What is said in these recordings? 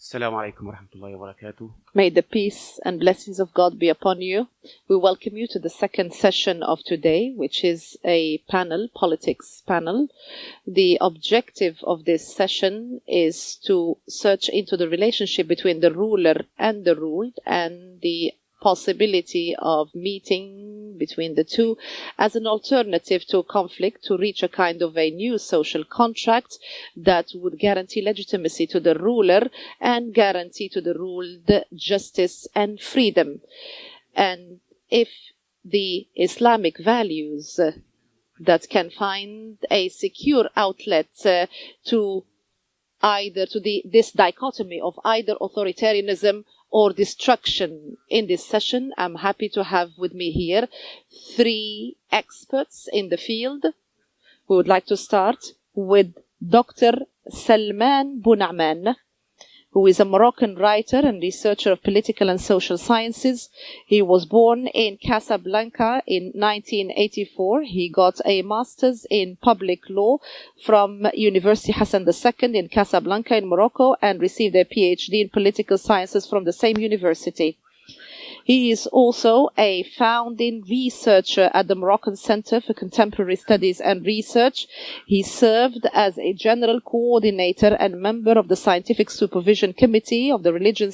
Assalamu alaikum wa rahmatullahi wa barakatuh. May the peace and blessings of God be upon you. We welcome you to the second session of today, which is a panel, politics panel. The objective of this session is to search into the relationship between the ruler and the ruled and the possibility of meeting between the two as an alternative to conflict to reach a kind of a new social contract that would guarantee legitimacy to the ruler and guarantee to the ruled justice and freedom. And if the Islamic values that can find a secure outlet to this dichotomy of either authoritarianism or destruction in this session, I'm happy to have with me here three experts in the field. We would like to start with Dr. Salmane Bounaamane, who is a Moroccan writer and researcher of political and social sciences. He was born in Casablanca in 1984. He got a master's in public law from University Hasan II in Casablanca in Morocco and received a PhD in political sciences from the same university. He is also a founding researcher at the Moroccan Center for Contemporary Studies and Research. He served as a general coordinator and member of the Scientific Supervision Committee of the Religion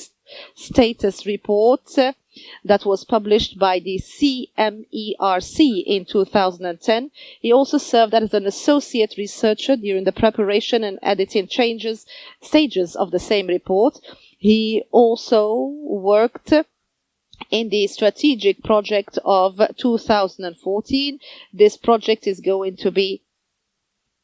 Status Report that was published by the CMERC in 2010. He also served as an associate researcher during the preparation and editing stages of the same report. He also worked in the strategic project of 2014. This project is going to be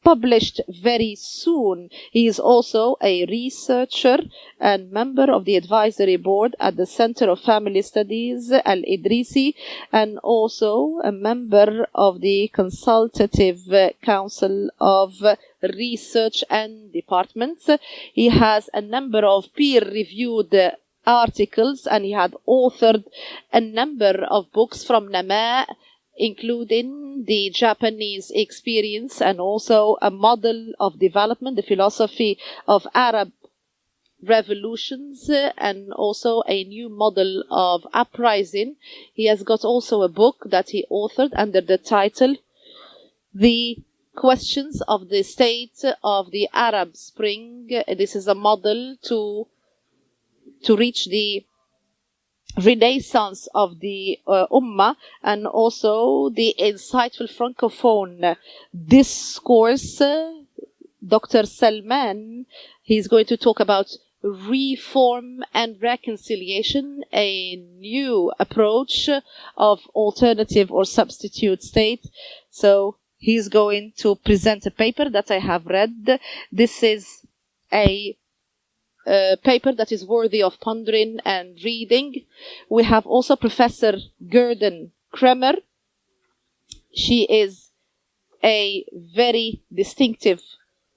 published very soon. He is also a researcher and member of the advisory board at the Center of Family Studies, Al-Idrisi, and also a member of the Consultative Council of Research and Departments. He has a number of peer-reviewed articles, and he had authored a number of books from Nama, including the Japanese experience and also a model of development, the philosophy of Arab revolutions, and also a new model of uprising. He has got also a book that he authored under the title The Questions of the State of the Arab Spring. This is a model to reach the renaissance of the Ummah and also the insightful Francophone discourse. Dr. Salman, he's going to talk about reform and reconciliation, a new approach of alternative or substitute state. So he's going to present a paper that I have read. This is a paper that is worthy of pondering and reading. We have also Professor Gudrun Kramer. She is a very distinctive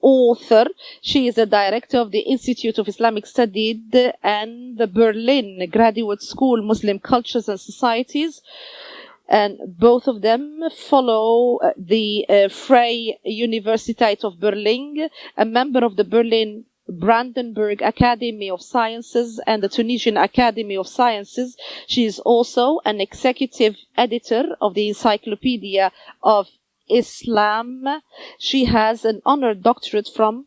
author. She is a director of the Institute of Islamic Studies and the Berlin Graduate School Muslim Cultures and Societies. And both of them follow the Freie Universität of Berlin, a member of the Berlin Brandenburg Academy of Sciences and the Tunisian Academy of Sciences. She is also an executive editor of the Encyclopedia of Islam. She has an honored doctorate from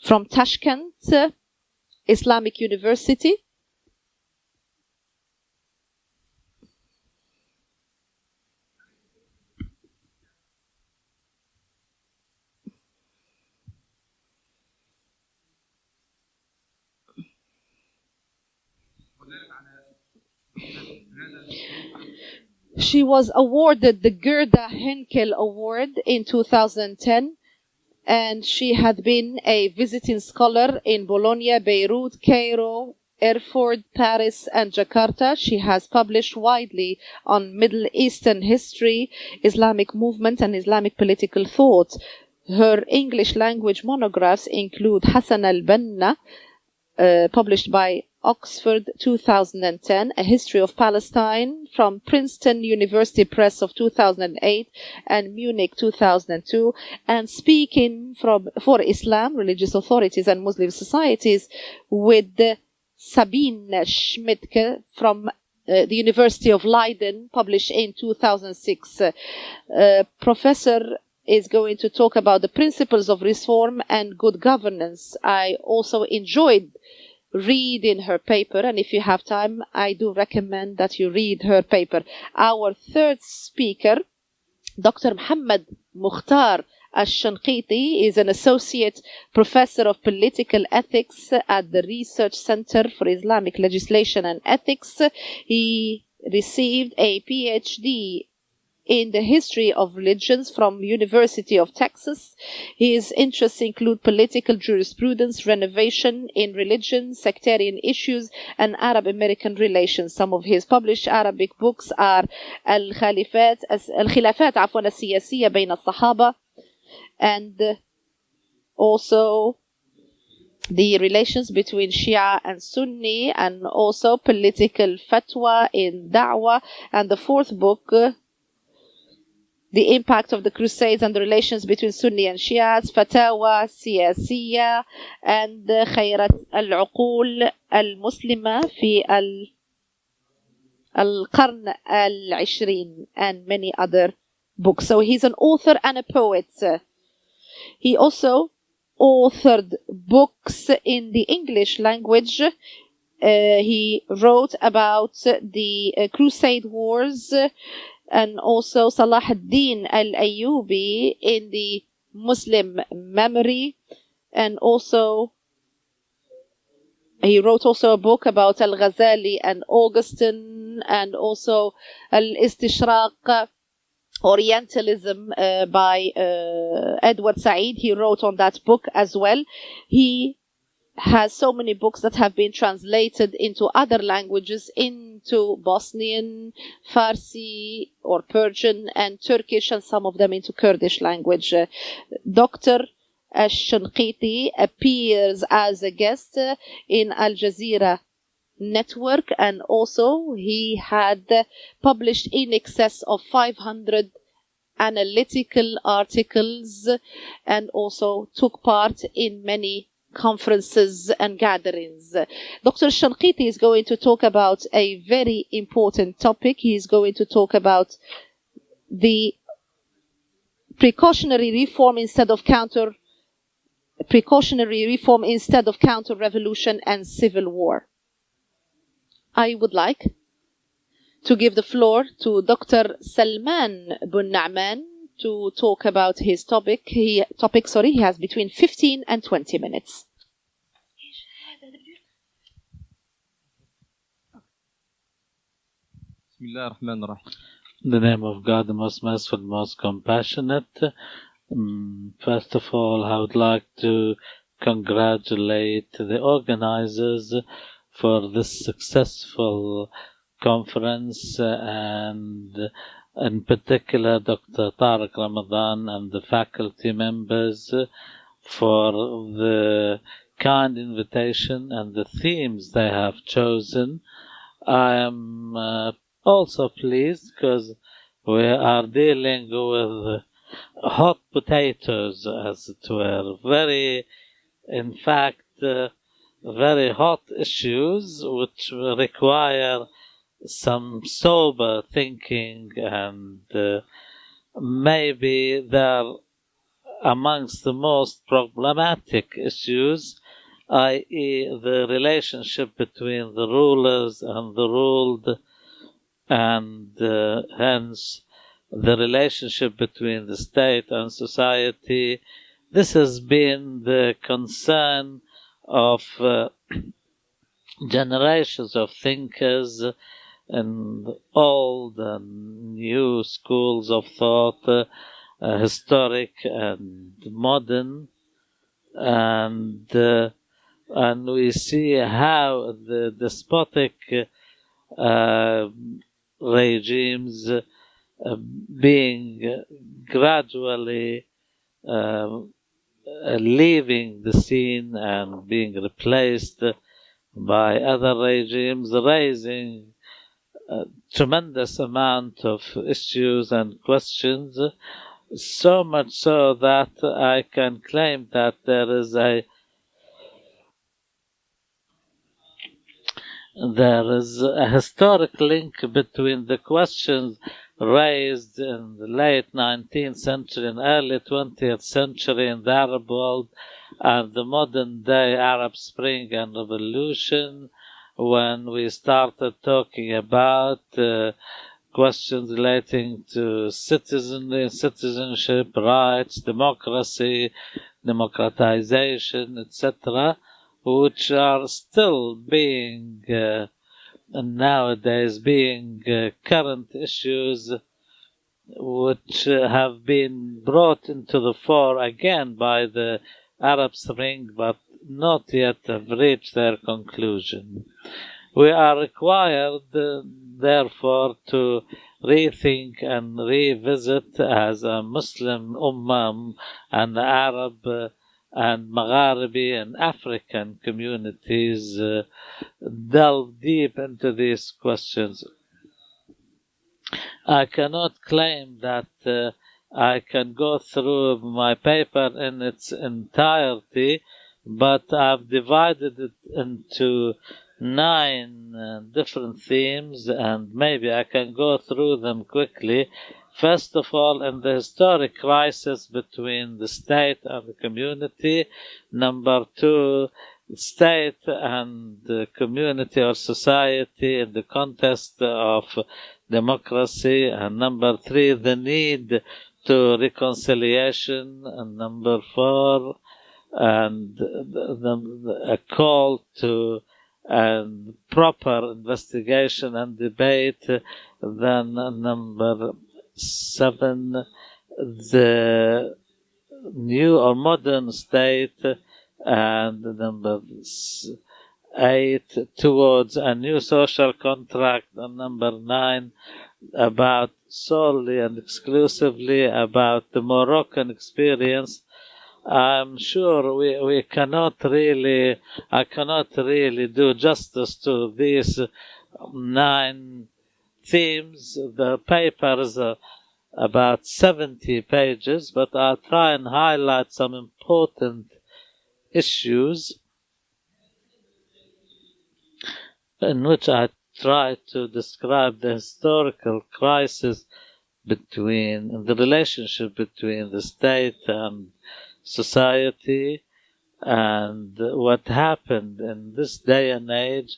Tashkent Islamic University. She was awarded the Gerda Henkel Award in 2010, and she had been a visiting scholar in Bologna, Beirut, Cairo, Erfurt, Paris, and Jakarta. She has published widely on Middle Eastern history, Islamic movement, and Islamic political thought. Her English language monographs include Hasan al-Banna, published by Oxford 2010, A History of Palestine, from Princeton University Press of 2008 and Munich 2002, and Speaking for Islam, Religious Authorities and Muslim Societies with Sabine Schmidtke from the University of Leiden, published in 2006. Professor is going to talk about the principles of reform and good governance. I also enjoyed reading her paper, and if you have time, I do recommend that you read her paper. Our third speaker, Dr. Mohamed El-Moctar Shinqiti, is an associate professor of political ethics at the Research Center for Islamic Legislation and Ethics. He received a PhD in the history of religions from University of Texas. His interests include political jurisprudence, renovation in religion, sectarian issues, and Arab-American relations. Some of his published Arabic books are الخلافات السياسية بين الصحابة, and also the relations between Shia and Sunni, and also political fatwa in Da'wah. And the fourth book, The Impact of the Crusades and the Relations Between Sunni and Shias, Fatawa Siyasiyya, and خيرت العقول المسلمة في القرن العشرين, and many other books. So he's an author and a poet. He also authored books in the English language. He wrote about the Crusade Wars, and also Salah ad-Din al-Ayyubi in the Muslim memory. And also, he wrote also a book about Al-Ghazali and Augustine, and also Al-Istishraq, Orientalism by Edward Said. He wrote on that book as well. He has so many books that have been translated into other languages, into Bosnian, Farsi or Persian, and Turkish, and some of them into Kurdish language. Dr. Shinqiti appears as a guest in Al Jazeera network, and also he had published in excess of 500 analytical articles, and also took part in many conferences and gatherings. Dr. Shinqiti is going to talk about a very important topic. He is going to talk about the precautionary reform instead of counter-revolution and civil war. I would like to give the floor to Dr. Salmane Bounaamane to talk about his topic. He has between 15 and 20 minutes. In the name of God, the most merciful, most compassionate. First of all, I would like to congratulate the organizers for this successful conference, and in particular Dr. Tariq Ramadan and the faculty members for the kind invitation and the themes they have chosen. I am also pleased because we are dealing with hot potatoes, as it were, very hot issues which require some sober thinking, and maybe they're amongst the most problematic issues, i.e. the relationship between the rulers and the ruled, and hence the relationship between the state and society. This has been the concern of generations of thinkers in old and new schools of thought, historic and modern, and we see how the despotic regimes being gradually leaving the scene and being replaced by other regimes, raising a tremendous amount of issues and questions, so much so that I can claim that there is a historic link between the questions raised in the late 19th century and early 20th century in the Arab world and the modern day Arab Spring and Revolution, when we started talking about questions relating to citizenship, rights, democracy, democratization, etc., which are still being nowadays current issues, which have been brought into the fore again by the Arab Spring, but not yet have reached their conclusion. We are required, therefore, to rethink and revisit as a Muslim Ummah and Arab and Magharibi and African communities delve deep into these questions. I cannot claim that I can go through my paper in its entirety, but I've divided it into 9 different themes, and maybe I can go through them quickly. First of all, in the historic crisis between the state and the community. Number 2, state and the community or society in the context of democracy. And number 3, the need to reconciliation. And number 4, and a call to proper investigation and debate. Then number 7, the new or modern state, and number 8, towards a new social contract, and number 9, about solely and exclusively about the Moroccan experience. I'm sure I cannot really do justice to these 9 themes. The paper is about 70 pages, but I'll try and highlight some important issues in which I try to describe the historical crisis between the relationship between the state and society, and what happened in this day and age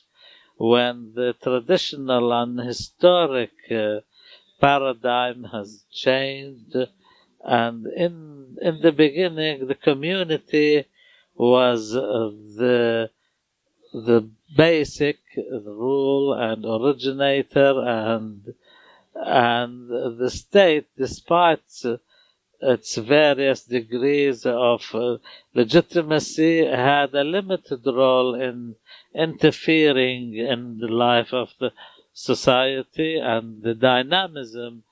when the traditional and historic paradigm has changed. And in the beginning, the community was the basic rule and originator, and the state, despite its various degrees of legitimacy, had a limited role in interfering in the life of the society, and the dynamism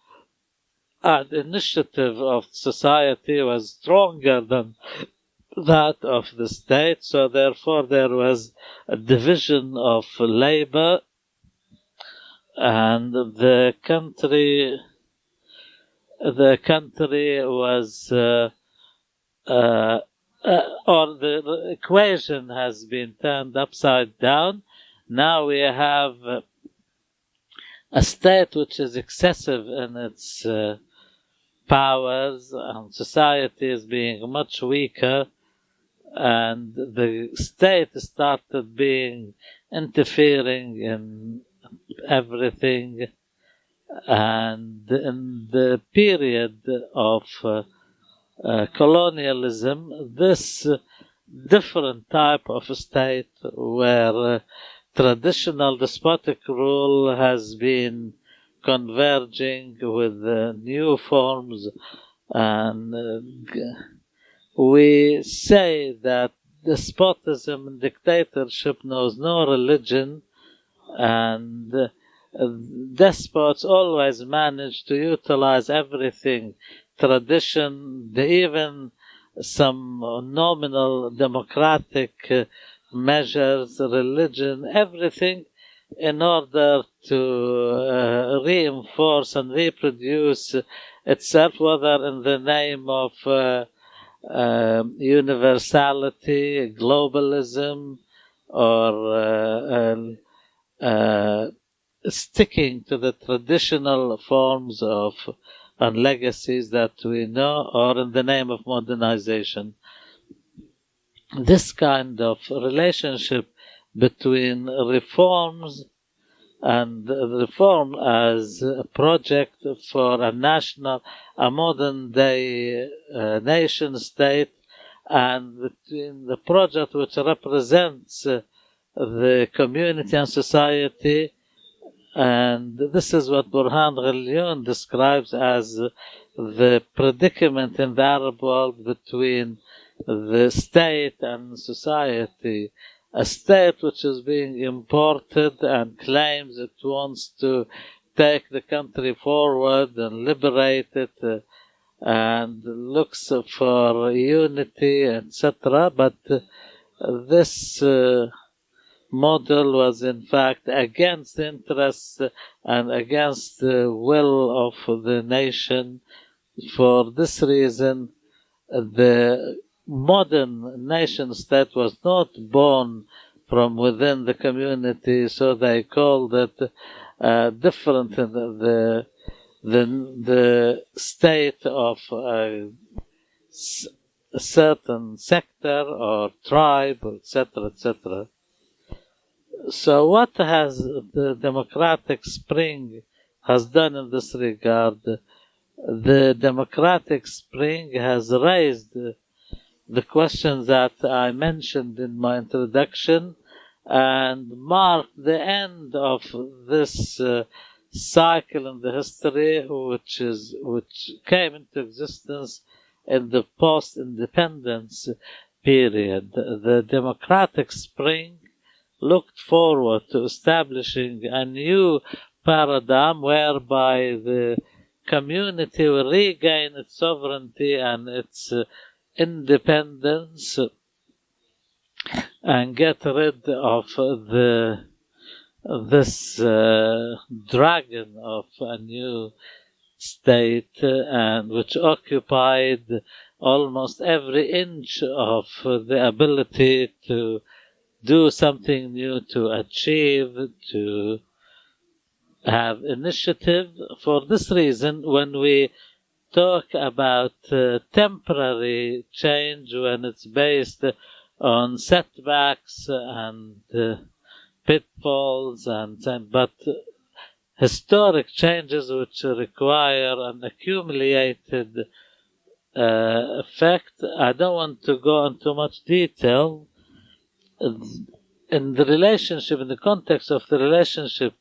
and initiative of society was stronger than that of the state. So therefore there was a division of labor, and the country was or the equation has been turned upside down. Now we have a state which is excessive in its powers, and society is being much weaker, and the state started interfering in everything. And in the period of colonialism, this different type of state where traditional despotic rule has been converging with new forms, and we say that despotism and dictatorship knows no religion, and despots always manage to utilize everything, tradition, even some nominal democratic measures, religion, everything in order to reinforce and reproduce itself, whether in the name of universality, globalism, or sticking to the traditional forms of and legacies that we know, or in the name of modernization. This kind of relationship between reforms and reform as a project for a modern day nation state, and between the project which represents the community and society. And this is what Burhan Ghalyun describes as the predicament in the Arab world between the state and society. A state which is being imported and claims it wants to take the country forward and liberate it and looks for unity, etc. But this model was in fact against the interests and against the will of the nation. For this reason, the modern nation state was not born from within the community, so they called it different in the state of a certain sector or tribe, etc., etc. So what has the democratic spring has done in this regard? The democratic spring has raised the questions that I mentioned in my introduction and marked the end of this cycle in the history which came into existence in the post-independence period. The democratic spring looked forward to establishing a new paradigm whereby the community will regain its sovereignty and its independence and get rid of this dragon of a new state, and which occupied almost every inch of the ability to do something new, to achieve, to have initiative. For this reason, when we talk about temporary change, when it's based on setbacks and pitfalls, but historic changes which require an accumulated effect, I don't want to go into much detail. In the relationship, in the context of the relationship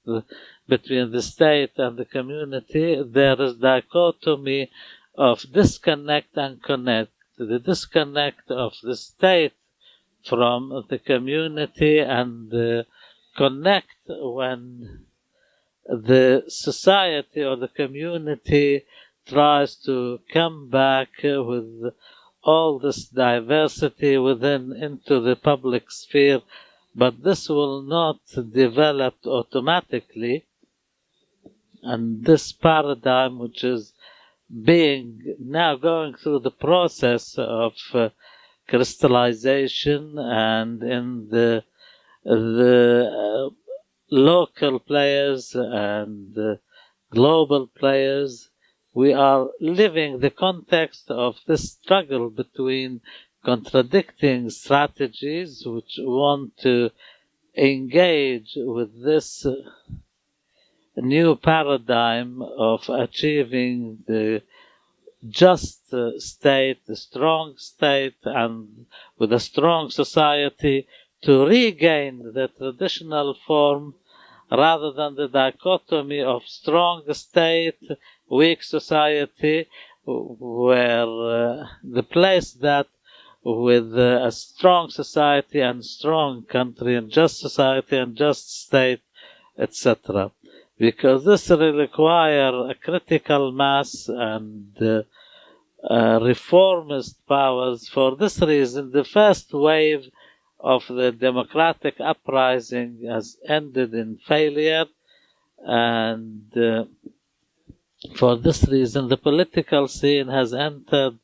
between the state and the community, there is dichotomy of disconnect and connect. The disconnect of the state from the community, and connect when the society or the community tries to come back with all this diversity within into the public sphere, but this will not develop automatically. And this paradigm, which is being now going through the process of crystallization, and in the local players and global players, we are living the context of this struggle between contradicting strategies which want to engage with this new paradigm of achieving the just state, the strong state, and with a strong society to regain the traditional form, rather than the dichotomy of strong state, weak society, where the place that with a strong society and strong country and just society and just state, etc. Because this will require a critical mass and reformist powers. For this reason, the first wave of the democratic uprising has ended in failure, and for this reason the political scene has entered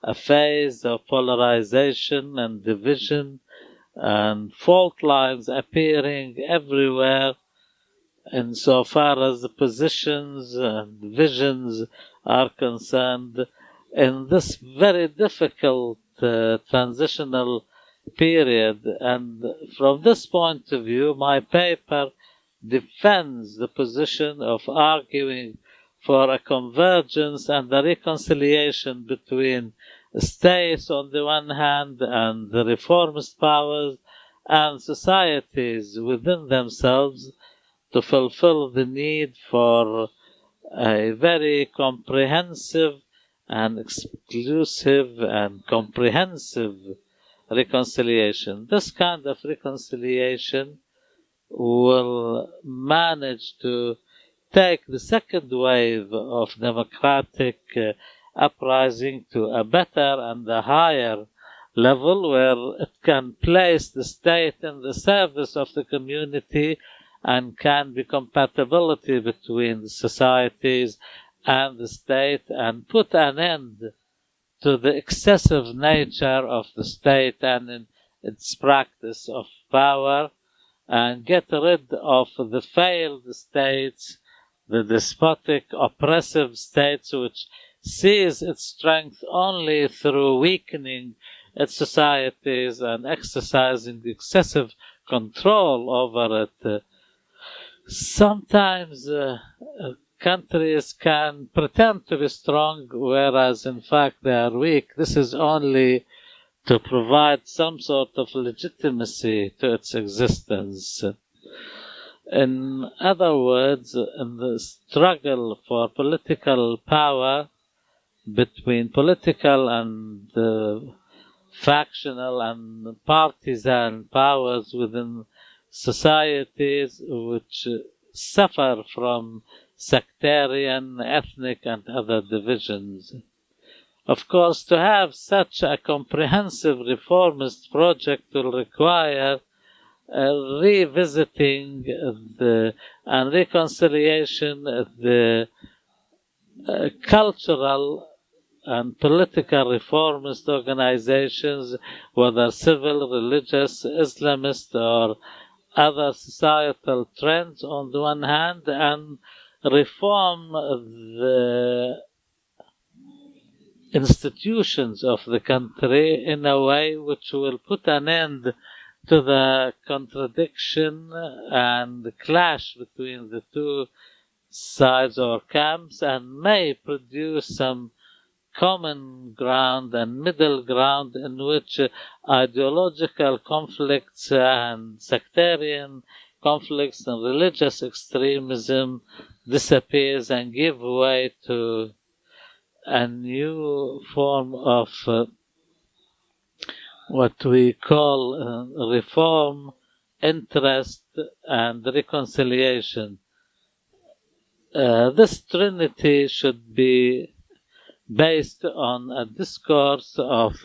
a phase of polarization and division, and fault lines appearing everywhere insofar as the positions and visions are concerned. In this very difficult transitional period, and from this point of view, my paper defends the position of arguing for a convergence and a reconciliation between states on the one hand and the reformist powers and societies within themselves to fulfill the need for a very comprehensive and exclusive and comprehensive reconciliation. This kind of reconciliation will manage to take the second wave of democratic uprising to a better and a higher level, where it can place the state in the service of the community and can be compatibility between the societies and the state, and put an end to the excessive nature of the state and in its practice of power, and get rid of the failed states, the despotic, oppressive states which sees its strength only through weakening its societies and exercising excessive control over it. Sometimes countries can pretend to be strong, whereas in fact they are weak. This is only to provide some sort of legitimacy to its existence. In other words, in the struggle for political power between political and factional and partisan powers within societies which suffer from sectarian, ethnic and other divisions. Of course, to have such a comprehensive reformist project will require revisiting and reconciliation the cultural and political reformist organizations, whether civil, religious, Islamist or other societal trends on the one hand, and reform the institutions of the country in a way which will put an end to the contradiction and the clash between the two sides or camps, and may produce some common ground and middle ground in which ideological conflicts and sectarian conflicts and religious extremism disappears and give way to a new form of what we call reform, interest, and reconciliation. This trinity should be based on a discourse of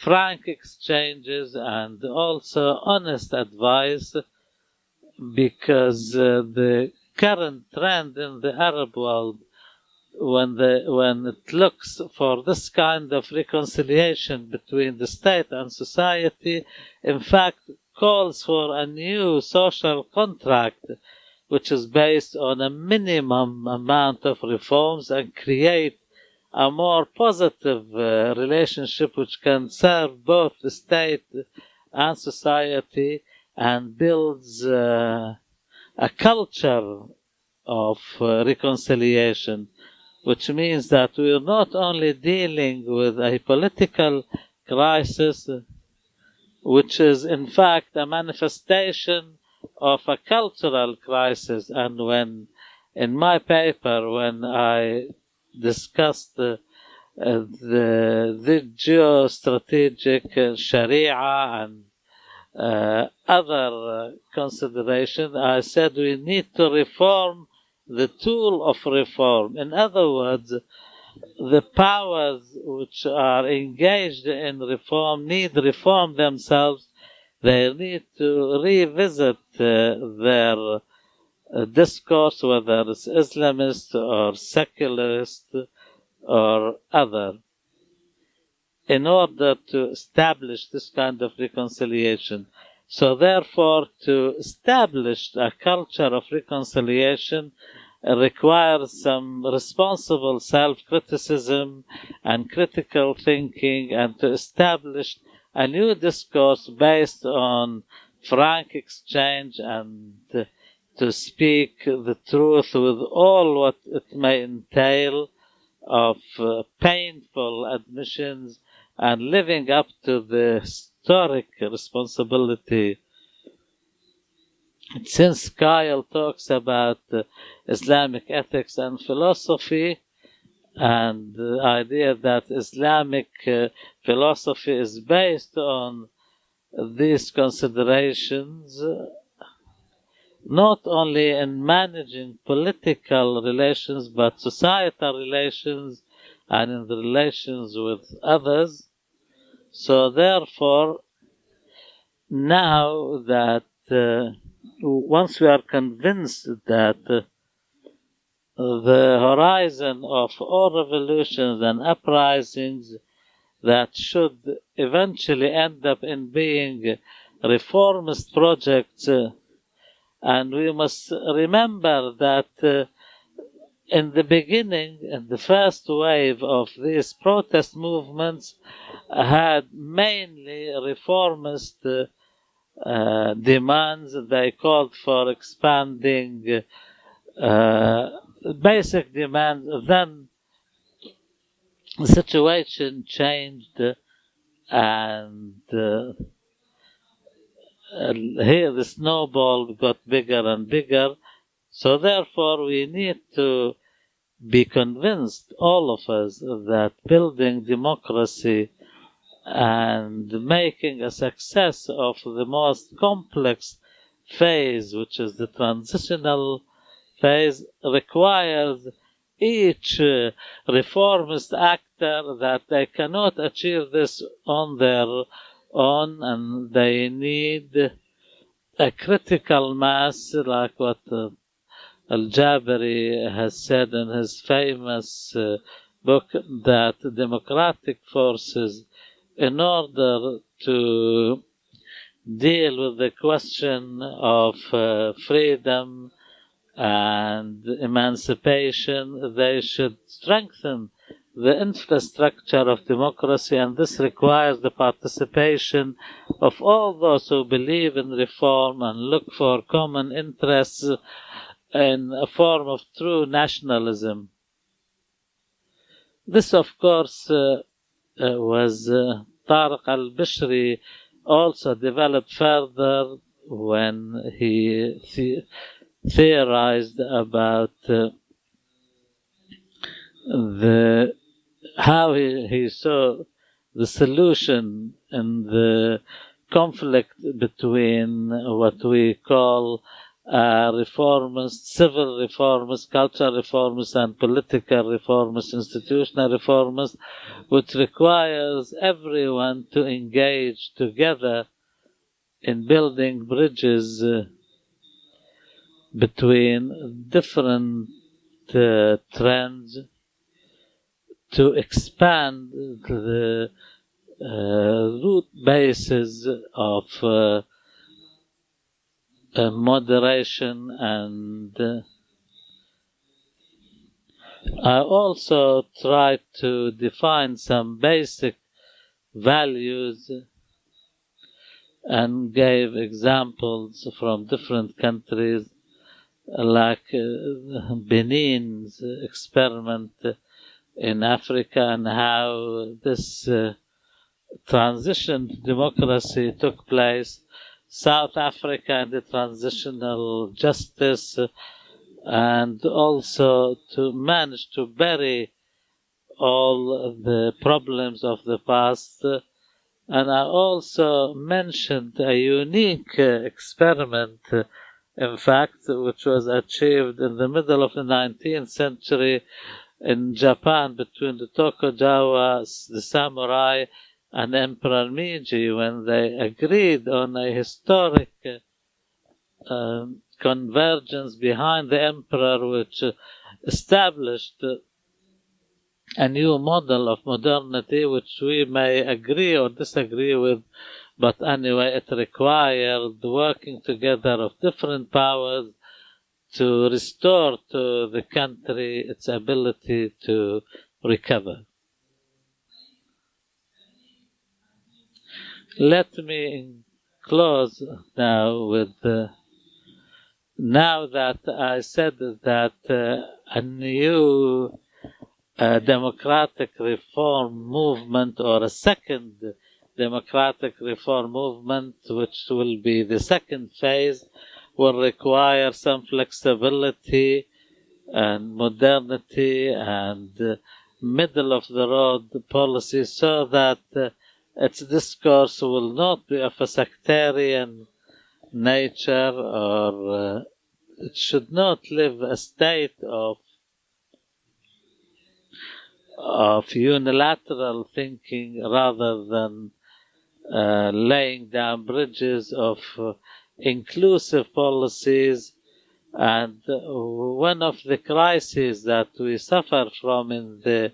frank exchanges and also honest advice, because the current trend in the Arab world, when it looks for this kind of reconciliation between the state and society, in fact calls for a new social contract which is based on a minimum amount of reforms and create a more positive relationship which can serve both the state and society, and builds a culture of reconciliation, which means that we are not only dealing with a political crisis, which is in fact a manifestation of a cultural crisis. And when, in my paper, when I discussed the geostrategic Sharia and other considerations, I said we need to reform the tool of reform. In other words, the powers which are engaged in reform need reform themselves they need to revisit their discourse, whether it's Islamist or secularist or other, in order to establish this kind of reconciliation. So therefore, to establish a culture of reconciliation requires some responsible self-criticism and critical thinking, and to establish a new discourse based on frank exchange and to speak the truth with all what it may entail of painful admissions and living up to the historic responsibility. Since CILE talks about Islamic ethics and philosophy, and the idea that Islamic philosophy is based on these considerations, not only in managing political relations, but societal relations and in the relations with others. So therefore, now that once we are convinced that the horizon of all revolutions and uprisings that should eventually end up in being reformist projects, and we must remember that in the beginning, in the first wave of these protest movements, had mainly reformist demands. They called for expanding basic demands. Then the situation changed, and here the snowball got bigger and bigger. So therefore we need to be convinced, all of us, that building democracy and making a success of the most complex phase, which is the transitional phase, requires each reformist actor that they cannot achieve this on their own, and they need a critical mass, like what Al-Jabari has said in his famous book, that democratic forces, in order to deal with the question of freedom and emancipation, they should strengthen the infrastructure of democracy, and this requires the participation of all those who believe in reform and look for common interests in a form of true nationalism. This, of course, was Tariq al-Bishri also developed further when he theorized about how he saw the solution in the conflict between what we call reformists, civil reformists, cultural reformists, and political reformists, institutional reformists, which requires everyone to engage together in building bridges between different trends to expand the root bases of moderation. And I also tried to define some basic values and gave examples from different countries, like Benin's experiment in Africa, and how this transition to democracy took place, South Africa and the transitional justice, and also to manage to bury all the problems of the past. And I also mentioned a unique experiment, in fact, which was achieved in the middle of the 19th century in Japan between the Tokugawa, the samurai, and Emperor Meiji, when they agreed on a historic convergence behind the emperor, which established a new model of modernity, which we may agree or disagree with, but anyway, it required working together of different powers to restore to the country its ability to recover. Let me close now with, now that I said that a new democratic reform movement, or a second democratic reform movement, which will be the second phase, will require some flexibility and modernity and middle-of-the-road policy, so that its discourse will not be of a sectarian nature, or it should not live a state of unilateral thinking, rather than laying down bridges of inclusive policies. And one of the crises that we suffer from in the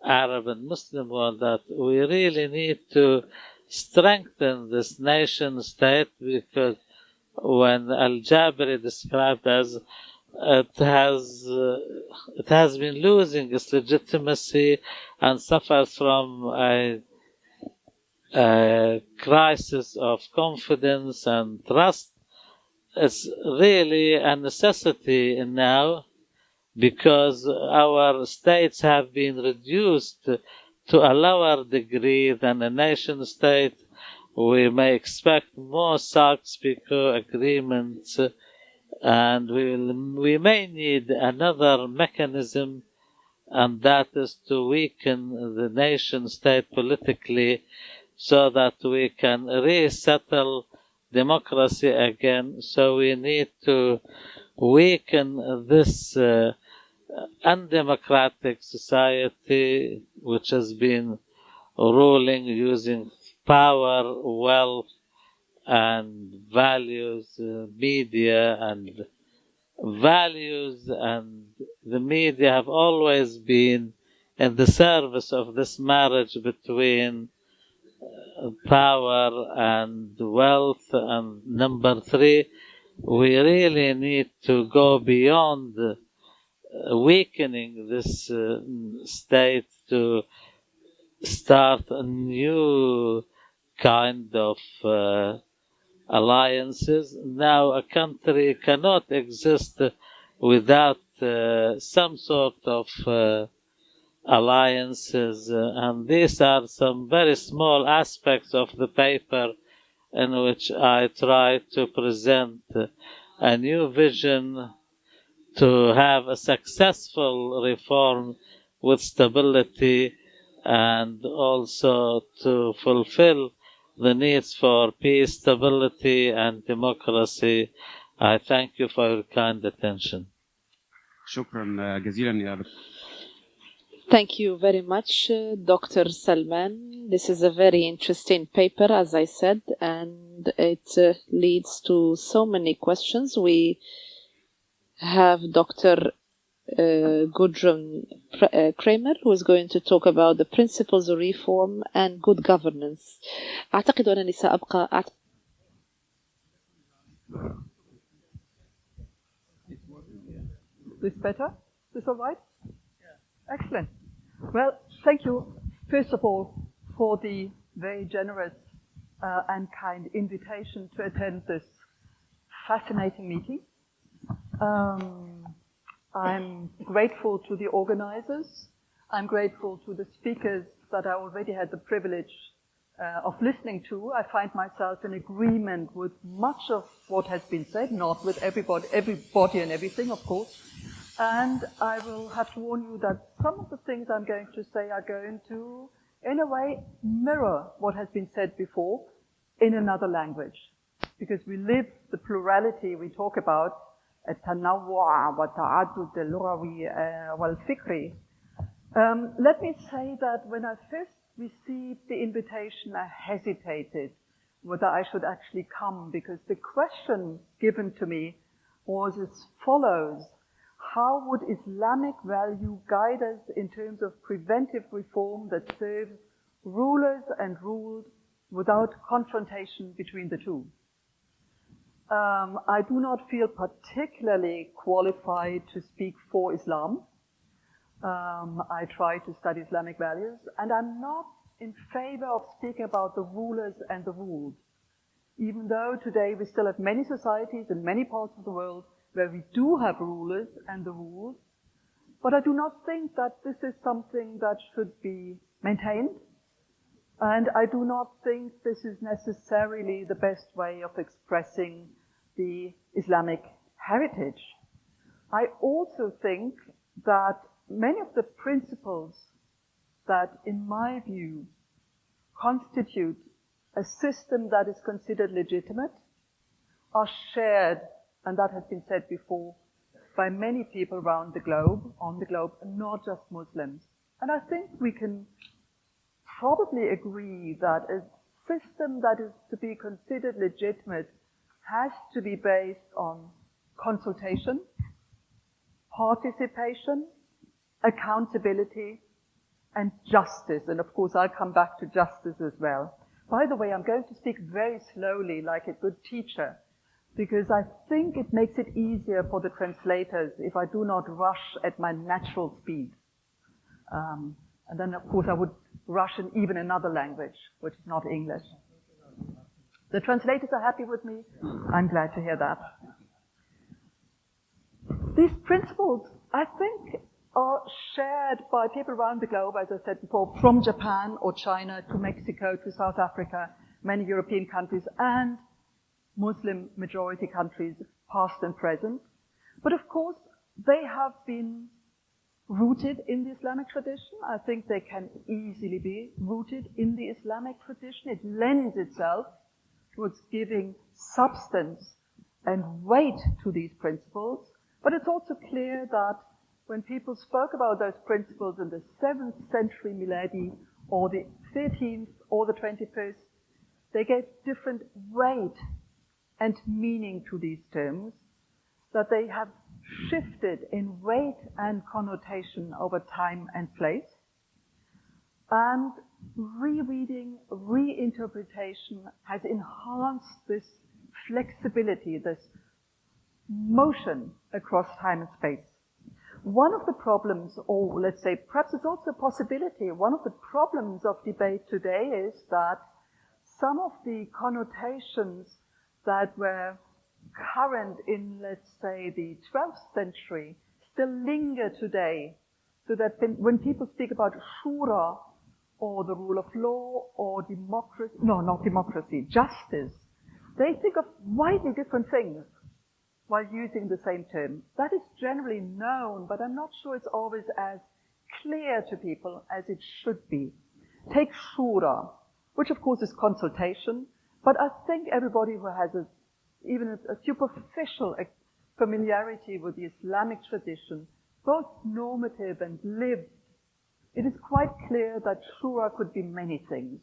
Arab and Muslim world, that we really need to strengthen this nation state, because when Al-Jabri described as it has been losing its legitimacy and suffers from a crisis of confidence and trust. It's really a necessity now, because our states have been reduced to a lower degree than a nation state. We may expect more Sykes-Picot agreements, and we may need another mechanism, and that is to weaken the nation state politically, so that we can resettle democracy again. So we need to weaken this undemocratic society, which has been ruling using power, wealth, and values, media and values, and the media have always been in the service of this marriage between power and wealth. And number three, we really need to go beyond weakening this state to start a new kind of alliances. Now, a country cannot exist without some sort of alliances, and these are some very small aspects of the paper in which I try to present a new vision to have a successful reform with stability, and also to fulfill the needs for peace, stability, and democracy. I thank you for your kind attention. شكرا جزيلا يا دكتور. Thank you very much, Dr. Salman. This is a very interesting paper, as I said, and it leads to so many questions. We have Dr. Gudrun Kramer, who is going to talk about the principles of reform and good governance. أعتقد أنني سأبقى This better? Is this all right? Yeah. Excellent. Well, thank you, first of all, for the very generous and kind invitation to attend this fascinating meeting. I'm grateful to the organizers. I'm grateful to the speakers that I already had the privilege of listening to. I find myself in agreement with much of what has been said, not with everybody and everything, of course. And I will have to warn you that some of the things I'm going to say are going to, in a way, mirror what has been said before in another language. Because we live the plurality we talk about, التنوع والتعدد اللغوي والفكري. Let me say that when I first received the invitation, I hesitated whether I should actually come, because the question given to me was as follows: how would Islamic value guide us in terms of preventive reform that serves rulers and ruled without confrontation between the two? I do not feel particularly qualified to speak for Islam. I try to study Islamic values, and I'm not in favor of speaking about the rulers and the ruled, even though today we still have many societies in many parts of the world where we do have rulers and the ruled. But I do not think that this is something that should be maintained, and I do not think this is necessarily the best way of expressing the Islamic heritage. I also think that many of the principles that, in my view, constitute a system that is considered legitimate are shared, and that has been said before, by many people around the globe, on the globe, and not just Muslims. And I think we can probably agree that a system that is to be considered legitimate has to be based on consultation, participation, accountability, and justice. And of course, I'll come back to justice as well. By the way, I'm going to speak very slowly like a good teacher, because I think it makes it easier for the translators if I do not rush at my natural speed. And then, of course, I would rush in even another language, which is not English. The translators are happy with me. I'm glad to hear that. These principles, I think, are shared by people around the globe, as I said before, from Japan or China to Mexico to South Africa, many European countries, and Muslim majority countries, past and present. But of course, they have been rooted in the Islamic tradition. I think they can easily be rooted in the Islamic tradition. It lends itself towards giving substance and weight to these principles. But it's also clear that when people spoke about those principles in the 7th century miladi, or the 13th, or the 21st, they gave different weight and meaning to these terms, that they have shifted in weight and connotation over time and place. And rereading, reinterpretation has enhanced this flexibility, this motion across time and space. One of the problems, or let's say perhaps it's also a possibility, one of the problems of debate today is that some of the connotations that were current in, let's say, the 12th century still linger today, so that when people speak about shura, or the rule of law, or democracy, no, not democracy, justice, they think of widely different things while using the same term. That is generally known, but I'm not sure it's always as clear to people as it should be. Take shura, which of course is consultation, but I think everybody who has even a superficial familiarity with the Islamic tradition, both normative and lived, it is quite clear that shura could be many things.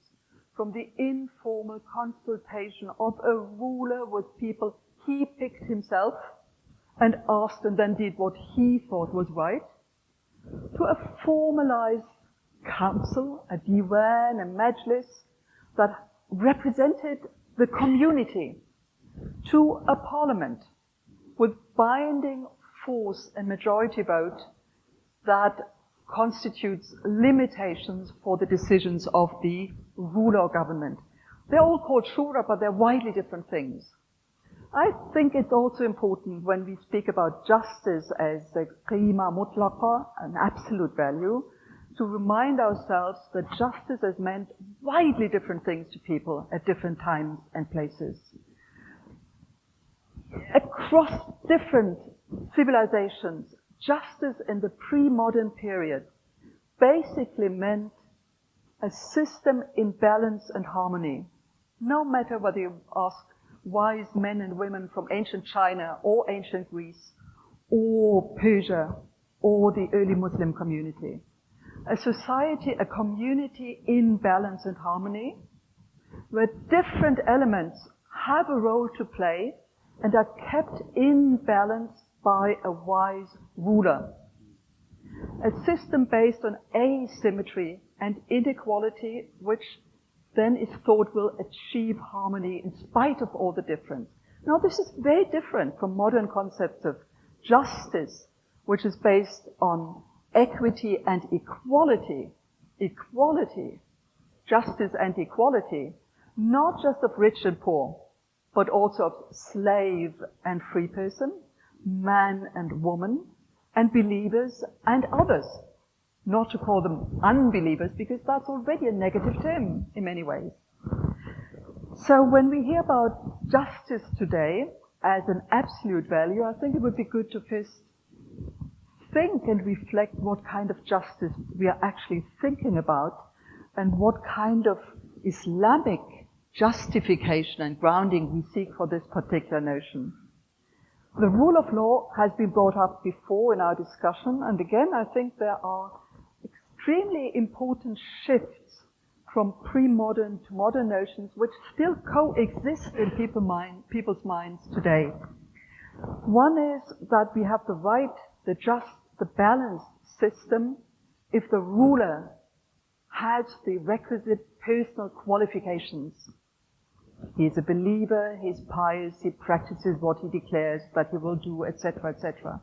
From the informal consultation of a ruler with people he picked himself and asked and then did what he thought was right, to a formalized council, a diwan, a majlis that represented the community, to a parliament with binding force and majority vote that constitutes limitations for the decisions of the ruler or government. They're all called shura, but they're widely different things. I think it's also important when we speak about justice as a qima mutlaqa, an absolute value, to remind ourselves that justice has meant widely different things to people at different times and places. Across different civilizations, justice in the pre-modern period basically meant a system in balance and harmony. No matter whether you ask wise men and women from ancient China or ancient Greece or Persia or the early Muslim community. a society, a community in balance and harmony, where different elements have a role to play and are kept in balance by a wise ruler. A system based on asymmetry and inequality, which then is thought will achieve harmony in spite of all the difference. Now, this is very different from modern concepts of justice, which is based on equity and equality. Equality, justice and equality, not just of rich and poor, but also of slave and free person, man and woman, and believers and others. Not to call them unbelievers, because that's already a negative term in many ways. So when we hear about justice today as an absolute value, I think it would be good to first think and reflect what kind of justice we are actually thinking about and what kind of Islamic justification and grounding we seek for this particular notion. The rule of law has been brought up before in our discussion, and again I think there are extremely important shifts from pre-modern to modern notions which still coexist in people's minds today. One is that we have the right, the just, the balanced system if the ruler has the requisite personal qualifications. He is a believer, he is pious, he practices what he declares that he will do, etc., etc.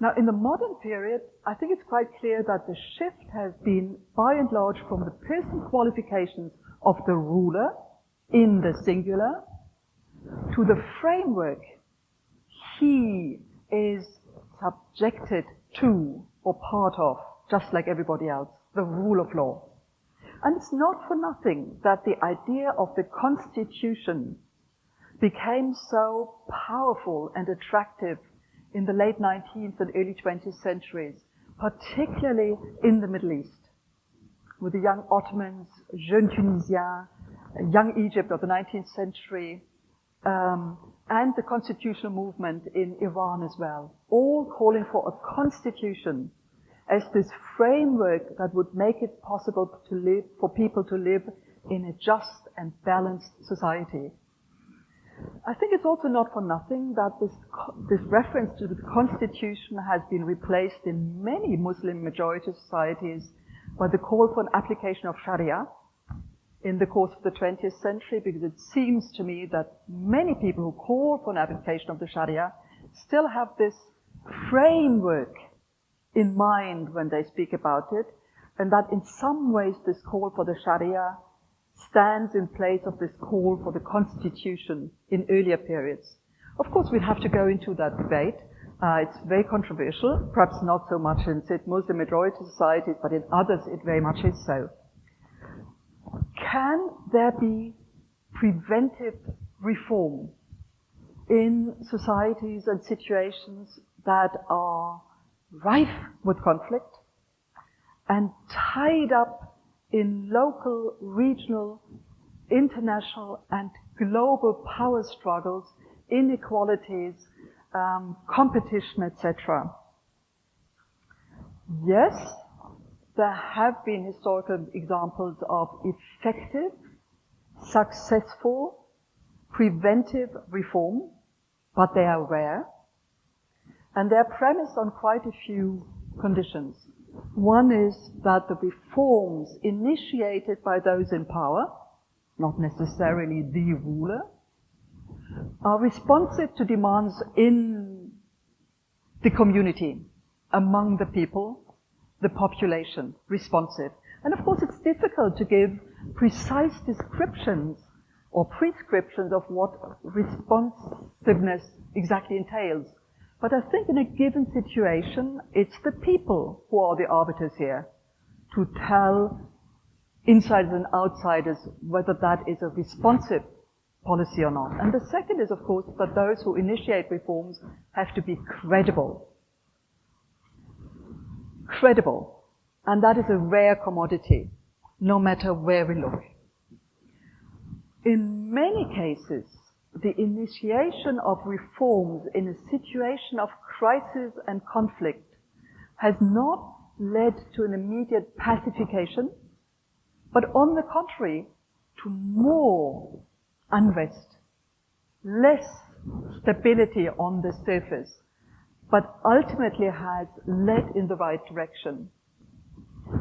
Now, in the modern period, I think it's quite clear that the shift has been, by and large, from the personal qualifications of the ruler, in the singular, to the framework he is subjected to or part of, just like everybody else, the rule of law. And it's not for nothing that the idea of the Constitution became so powerful and attractive in the late 19th and early 20th centuries, particularly in the Middle East, with the young Ottomans, Jeunes Tunisiens, young Egypt of the 19th century, and the constitutional movement in Iran as well, all calling for a constitution as this framework that would make it possible to live, for people to live in a just and balanced society. I think it's also not for nothing that this reference to the constitution has been replaced in many Muslim majority societies by the call for an application of Sharia in the course of the 20th century, because it seems to me that many people who call for an application of the Sharia still have this framework in mind when they speak about it, and that in some ways this call for the Sharia stands in place of this call for the Constitution in earlier periods. Of course, we'd have to go into that debate. It's very controversial, perhaps not so much in Muslim majority societies, but in others it very much is so. Can there be preventive reform in societies and situations that are rife with conflict and tied up in local, regional, international and global power struggles, inequalities, competition, etc.? Yes, there have been historical examples of effective, successful, preventive reform, but they are rare. And they're premised on quite a few conditions. One is that the reforms initiated by those in power, not necessarily the ruler, are responsive to demands in the community, among the people, the population, responsive. And of course it's difficult to give precise descriptions or prescriptions of what responsiveness exactly entails. But I think in a given situation, it's the people who are the arbiters here to tell insiders and outsiders whether that is a responsive policy or not. And the second is, of course, that those who initiate reforms have to be credible. Credible. And that is a rare commodity, no matter where we look. In many cases, the initiation of reforms in a situation of crisis and conflict has not led to an immediate pacification, but on the contrary, to more unrest, less stability on the surface, but ultimately has led in the right direction.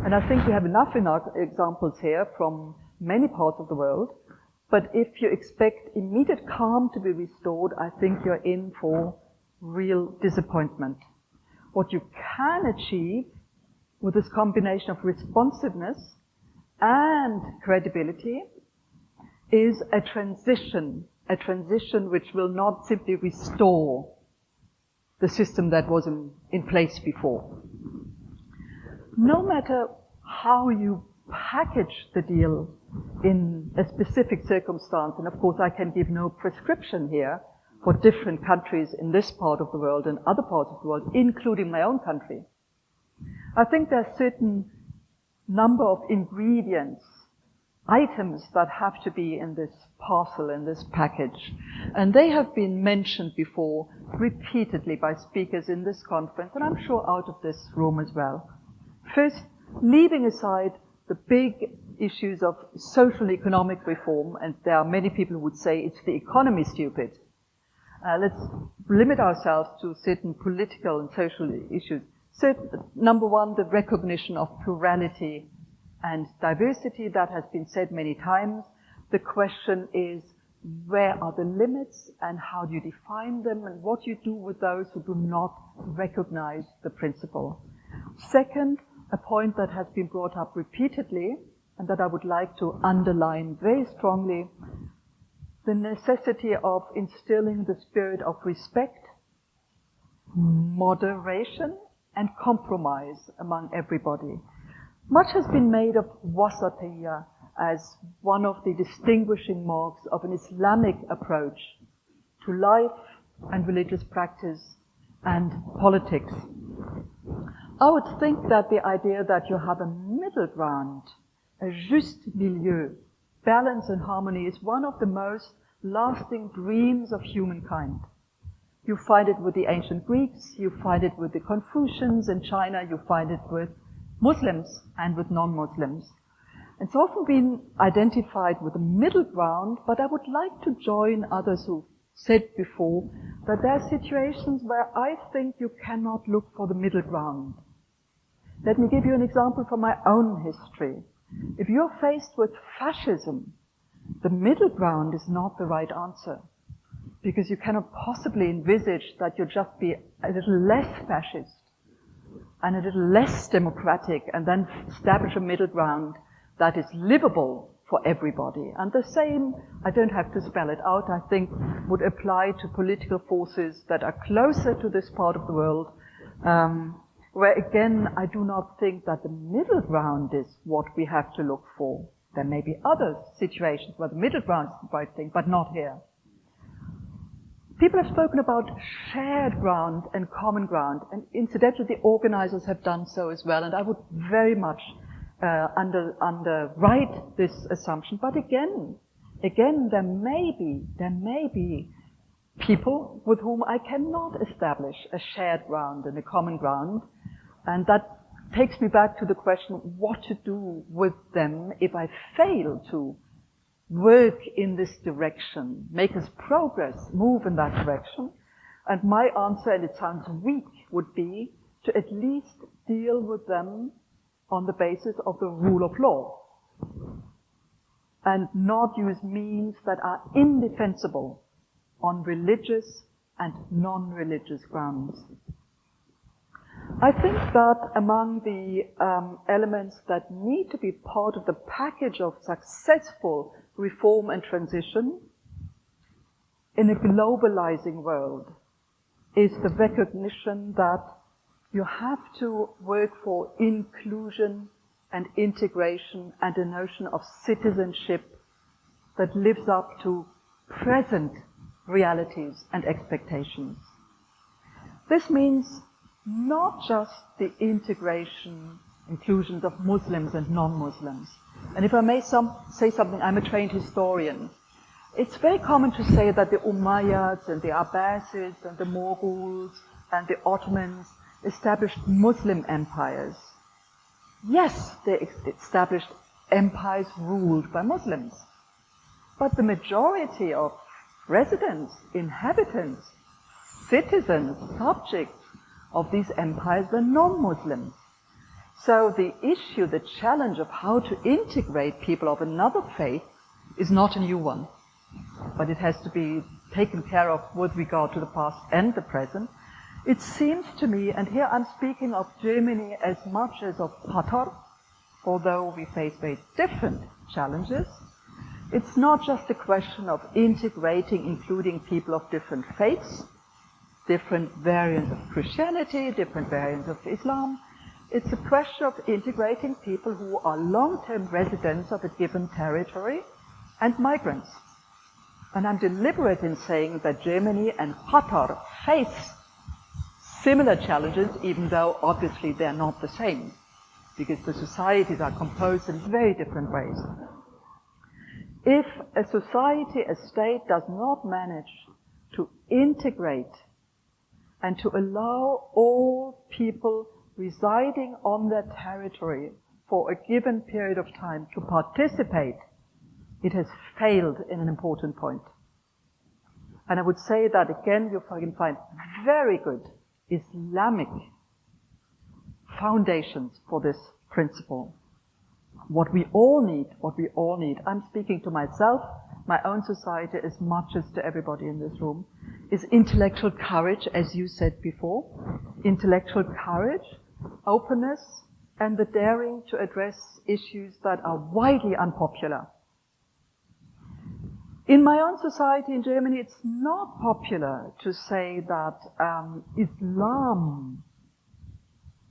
And I think we have enough examples here from many parts of the world, but if you expect immediate calm to be restored, I think you're in for real disappointment. What you can achieve with this combination of responsiveness and credibility is a transition which will not simply restore the system that was in place before. No matter how you package the deal in a specific circumstance, and of course I can give no prescription here for different countries in this part of the world and other parts of the world, including my own country, I think there are certain number of ingredients, items that have to be in this parcel, in this package. And they have been mentioned before repeatedly by speakers in this conference, and I'm sure out of this room as well. First, leaving aside the big issues of social and economic reform, and there are many people who would say it's the economy stupid. Let's limit ourselves to certain political and social issues. So, number one, the recognition of plurality and diversity. That has been said many times. The question is, where are the limits and how do you define them, and what do you do with those who do not recognize the principle? Second, a point that has been brought up repeatedly and that I would like to underline very strongly, the necessity of instilling the spirit of respect, moderation, and compromise among everybody. Much has been made of wasatiyya as one of the distinguishing marks of an Islamic approach to life and religious practice and politics. I would think that the idea that you have a middle ground, a juste milieu, balance and harmony, is one of the most lasting dreams of humankind. You find it with the ancient Greeks, you find it with the Confucians in China, you find it with Muslims and with non-Muslims. It's often been identified with a middle ground, but I would like to join others who said before that there are situations where I think you cannot look for the middle ground. Let me give you an example from my own history. If you're faced with fascism, the middle ground is not the right answer, because you cannot possibly envisage that you'll just be a little less fascist and a little less democratic and then establish a middle ground that is livable for everybody. And the same, I don't have to spell it out, I think would apply to political forces that are closer to this part of the world, where again, I do not think that the middle ground is what we have to look for. There may be other situations where the middle ground is the right thing, but not here. People have spoken about shared ground and common ground, and incidentally the organizers have done so as well, and I would very much underwrite this assumption. But again, there may be people with whom I cannot establish a shared ground and a common ground, and that takes me back to the question what to do with them if I fail to work in this direction, make us progress, move in that direction. And my answer, and it sounds weak, would be to at least deal with them on the basis of the rule of law and not use means that are indefensible on religious and non-religious grounds. I think that among the elements that need to be part of the package of successful reform and transition in a globalizing world is the recognition that you have to work for inclusion and integration and a notion of citizenship that lives up to present realities and expectations. This means not just the integration, inclusions of Muslims and non-Muslims. And if I may say something, I'm a trained historian. It's very common to say that the Umayyads and the Abbasids and the Mughals and the Ottomans established Muslim empires. Yes, they established empires ruled by Muslims, but the majority of residents, inhabitants, citizens, subjects of these empires were non-Muslims. So the issue, the challenge of how to integrate people of another faith is not a new one, but it has to be taken care of with regard to the past and the present. It seems to me, and here I'm speaking of Germany as much as of Qatar, although we face very different challenges, it's not just a question of integrating, including people of different faiths, different variants of Christianity, different variants of Islam. It's a question of integrating people who are long-term residents of a given territory and migrants. And I'm deliberate in saying that Germany and Qatar face similar challenges, even though obviously they're not the same, because the societies are composed in very different ways. If a society, a state, does not manage to integrate and to allow all people residing on their territory for a given period of time to participate, it has failed in an important point. And I would say that again, you can find very good Islamic foundations for this principle. What we all need, I'm speaking to myself, my own society as much as to everybody in this room, is intellectual courage, as you said before. Intellectual courage, openness, and the daring to address issues that are widely unpopular. In my own society in Germany, it's not popular to say that Islam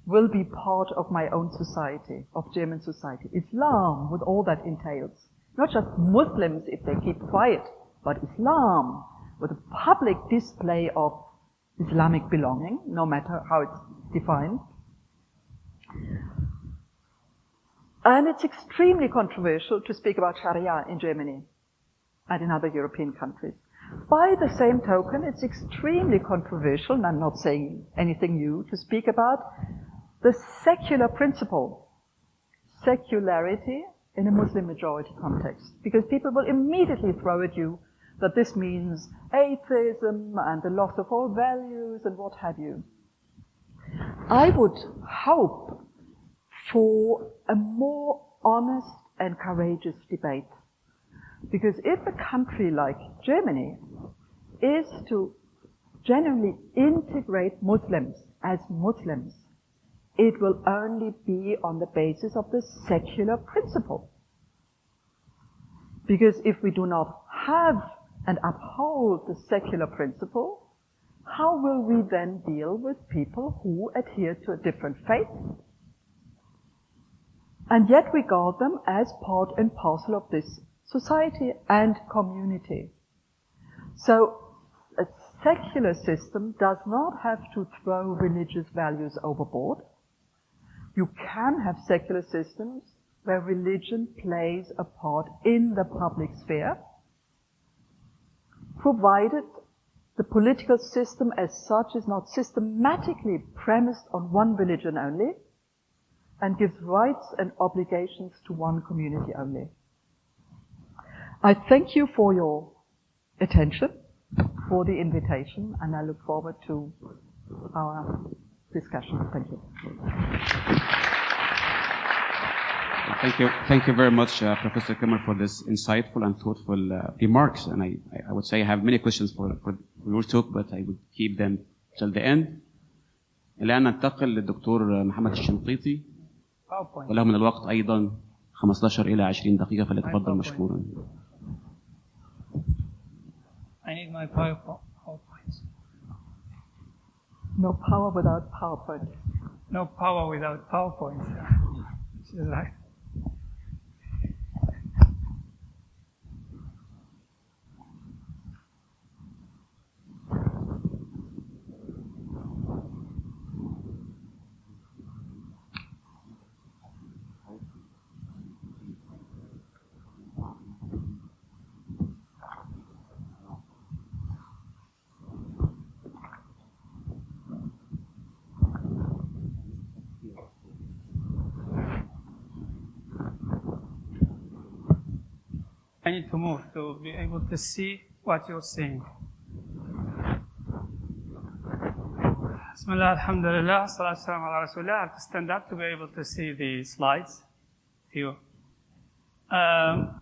will be part of my own society, of German society. Islam, with all that entails. Not just Muslims if they keep quiet, but Islam, with a public display of Islamic belonging, no matter how it's defined. And it's extremely controversial to speak about Sharia in Germany and in other European countries. By the same token, it's extremely controversial, and I'm not saying anything new, to speak about the secular principle, secularity in a Muslim majority context, because people will immediately throw at you that this means atheism and the loss of all values and what have you. I would hope for a more honest and courageous debate, because if a country like Germany is to genuinely integrate Muslims as Muslims, it will only be on the basis of the secular principle. Because if we do not have and uphold the secular principle, how will we then deal with people who adhere to a different faith and yet regard them as part and parcel of this society and community? So a secular system does not have to throw religious values overboard. You can have secular systems where religion plays a part in the public sphere, provided the political system as such is not systematically premised on one religion only and gives rights and obligations to one community only. I thank you for your attention, for the invitation, and I look forward to our discussion. Thank you. Thank you very much, Professor Krämer, for this insightful and thoughtful remarks. And I would say I have many questions for your talk, but I would keep them till the end. الآن ننتقل للدكتور محمد الشنقيطي، وله من الوقت أيضا 15 إلى 20 دقيقة، فليتفضل مشكورا. I need my PowerPoint. No power without PowerPoint. No power without PowerPoint. She's right. I need to move to be able to see what you're saying. Bismillah, alhamdulillah, salatu salam ala rasulullah. I have to stand up to be able to see the slides. You. I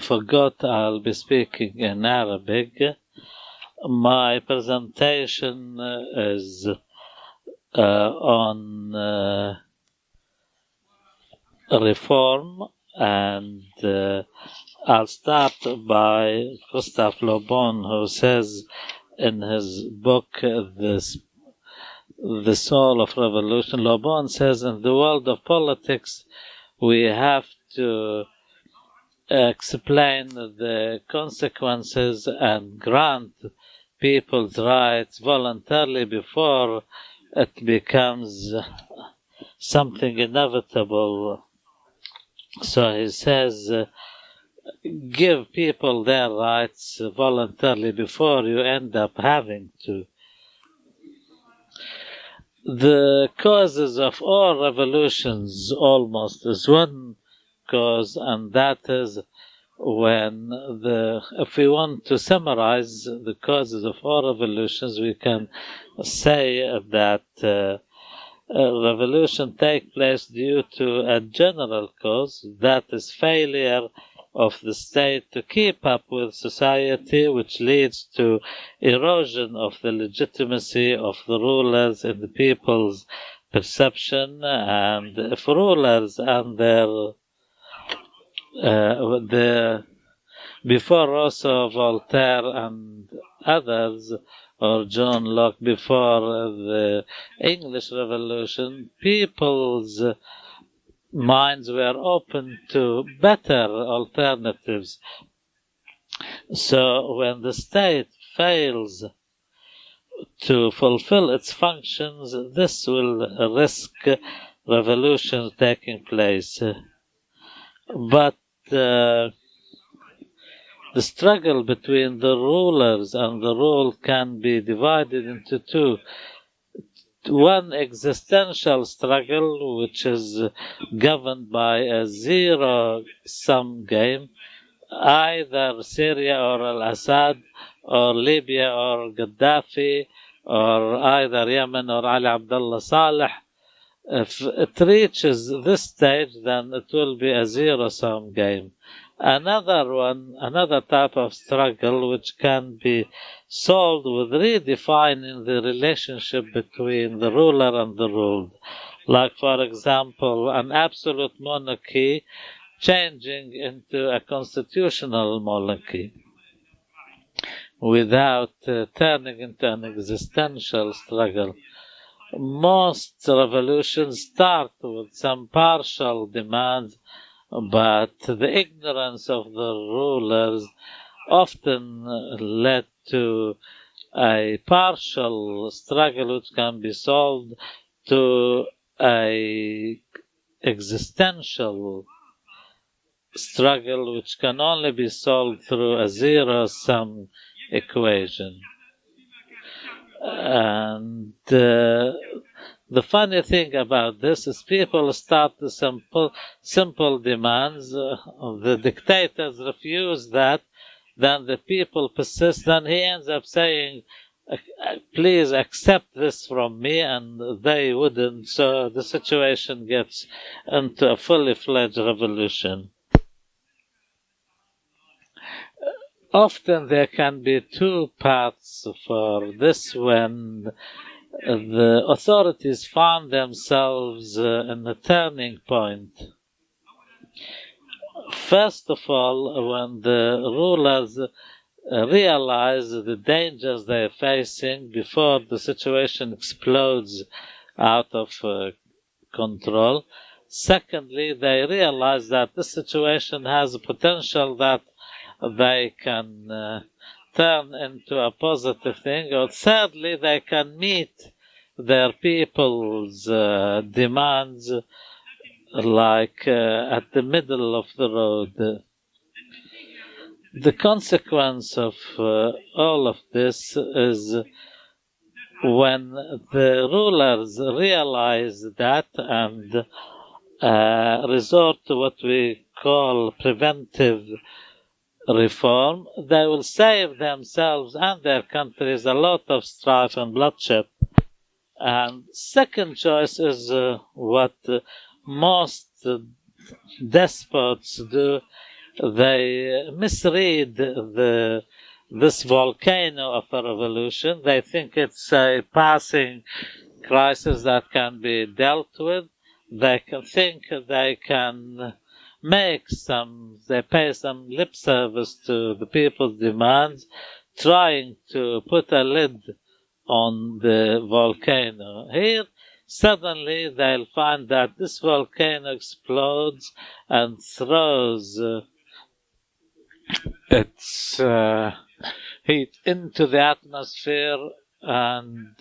forgot I'll be speaking in Arabic. My presentation is on reform, and I'll start by Gustave Le Bon, who says in his book, The Soul of Revolution, Le Bon says, in the world of politics, we have to explain the consequences and grant people's rights voluntarily before it becomes something inevitable. So he says, give people their rights voluntarily before you end up having to. The causes of all revolutions almost is one cause, and that is when if we want to summarize the causes of all revolutions, we can say that revolution take place due to a general cause, that is failure of the state to keep up with society, which leads to erosion of the legitimacy of the rulers in the people's perception. And if rulers and before also Voltaire and others, or John Locke, before the English Revolution, people's minds were open to better alternatives. So when the state fails to fulfill its functions, this will risk revolution taking place. But the struggle between the rulers and the ruled can be divided into two. One existential struggle, which is governed by a zero-sum game, either Syria or Al-Assad, or Libya or Gaddafi, or either Yemen or Ali Abdullah Saleh. If it reaches this stage, then it will be a zero-sum game. Another type of struggle which can be solved with redefining the relationship between the ruler and the ruled. Like, for example, an absolute monarchy changing into a constitutional monarchy without turning into an existential struggle. Most revolutions start with some partial demands, but the ignorance of the rulers often led to a partial struggle which can be solved to a existential struggle which can only be solved through a zero-sum equation. And the funny thing about this is people start the simple demands. The dictators refuse that. Then the people persist. Then he ends up saying, please accept this from me, and they wouldn't. So the situation gets into a fully fledged revolution. Often there can be two paths for this when the authorities found themselves in a turning point. First of all, when the rulers realize the dangers they are facing before the situation explodes out of control. Secondly, they realize that the situation has a potential that they can turn into a positive thing. Or thirdly, they can meet their people's demands like at the middle of the road. The consequence of all of this is when the rulers realize that and resort to what we call preventive reform, they will save themselves and their countries a lot of strife and bloodshed. And second choice is what most despots do. They misread this volcano of a revolution. They think it's a passing crisis that can be dealt with. They can think they can they pay some lip service to the people's demands, trying to put a lid on the volcano. Here, suddenly they'll find that this volcano explodes and throws its heat into the atmosphere, and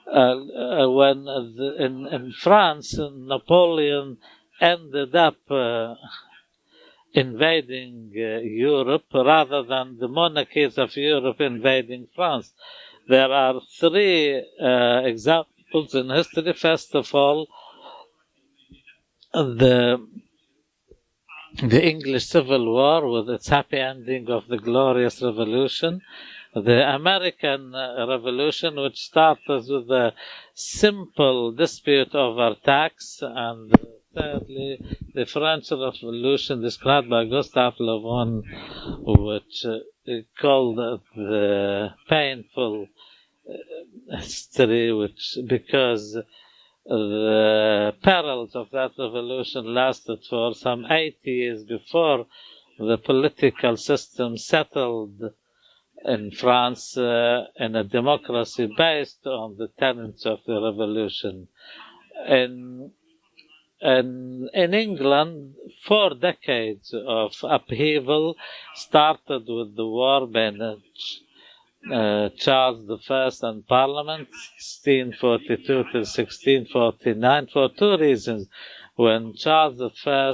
when in France, Napoleon ended up invading Europe rather than the monarchies of Europe invading France. There are three examples in history. First of all, the English Civil War with its happy ending of the Glorious Revolution, the American Revolution, which started with a simple dispute over tax, and thirdly, the French Revolution described by Gustave Le Bon, which called the painful history, because the perils of that revolution lasted for some 80 years before the political system settled in France in a democracy based on the tenets of the revolution. In England, 4 decades of upheaval started with the war between Charles I and Parliament, 1642 to 1649, for 2 reasons. When Charles I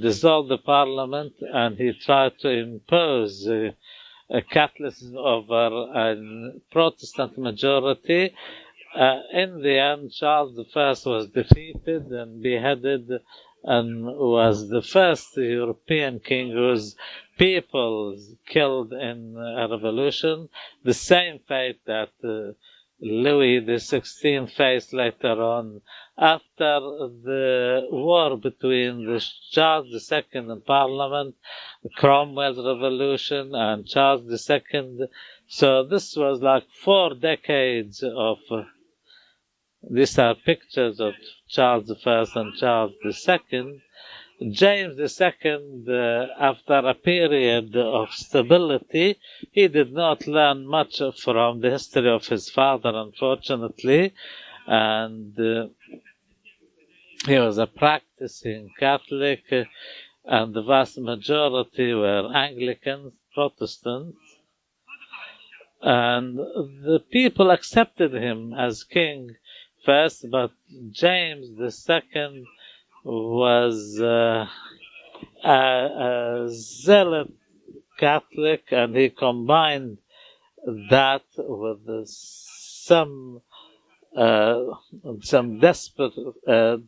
dissolved the Parliament and he tried to impose Catholicism over a Protestant majority, in the end, Charles I was defeated and beheaded, and was the first European king whose people killed in a revolution. The same fate that Louis XVI faced later on. After the war between the Charles II and Parliament, Cromwell's revolution, and Charles II. So this was like 4 decades of these are pictures of Charles I and Charles II. James II, after a period of stability, he did not learn much from the history of his father, unfortunately, and he was a practicing Catholic, and the vast majority were Anglicans, Protestants, and the people accepted him as king first, but James II was a zealot Catholic, and he combined that with some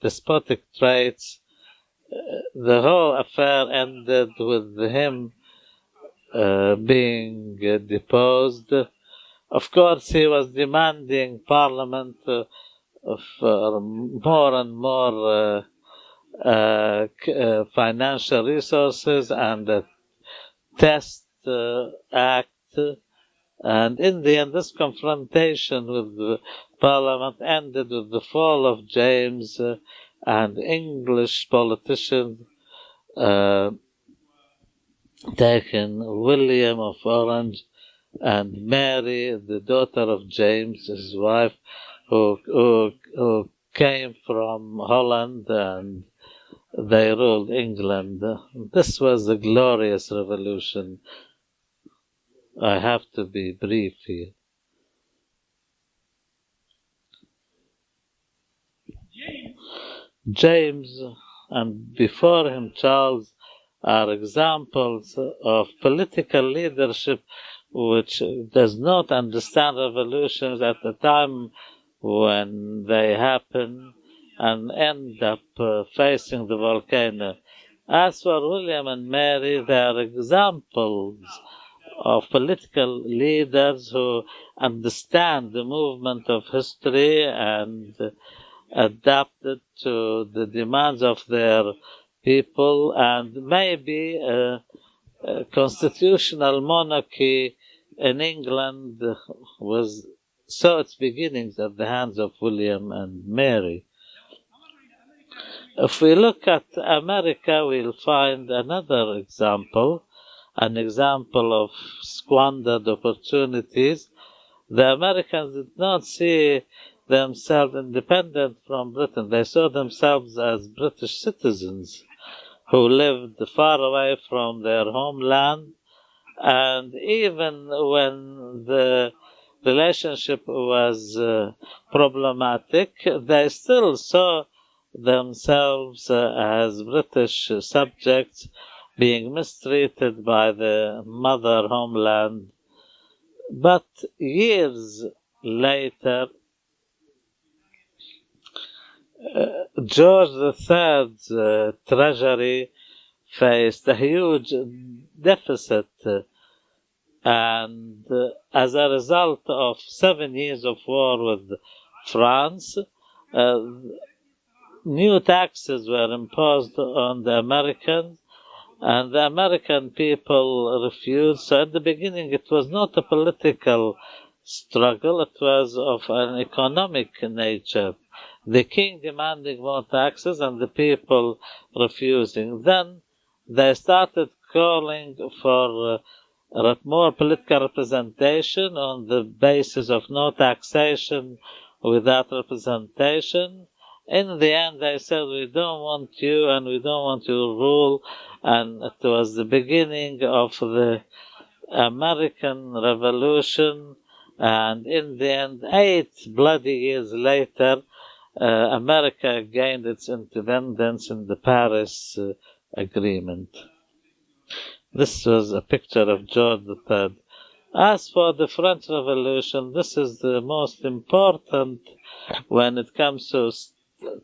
despotic traits. The whole affair ended with him being deposed. Of course, he was demanding Parliament for more and more financial resources and a test act, and in the end this confrontation with the Parliament ended with the fall of James, and English politicians taken William of Orange and Mary, the daughter of James, his wife, who came from Holland, and they ruled England. This was a glorious revolution. I have to be brief here. James, and before him Charles, are examples of political leadership which does not understand revolutions at the time when they happen. and end up facing the volcano. As for William and Mary, they are examples of political leaders who understand the movement of history and adapt it to the demands of their people, and maybe a constitutional monarchy in England saw its beginnings at the hands of William and Mary. If we look at America, we'll find another example, an example of squandered opportunities. The Americans did not see themselves independent from Britain. They saw themselves as British citizens who lived far away from their homeland, and even when the relationship was problematic, they still saw themselves as British subjects being mistreated by the mother homeland. But years later, George III's treasury faced a huge deficit, and as a result of 7 years of war with France, new taxes were imposed on the Americans, and the American people refused. So at the beginning it was not a political struggle, it was of an economic nature. The king demanding more taxes and the people refusing. Then they started calling for more political representation on the basis of no taxation without representation. In the end, they said, we don't want you and we don't want your rule. And it was the beginning of the American Revolution. And in the end, 8 bloody years later, America gained its independence in the Paris Agreement. This was a picture of George III. As for the French Revolution, this is the most important when it comes to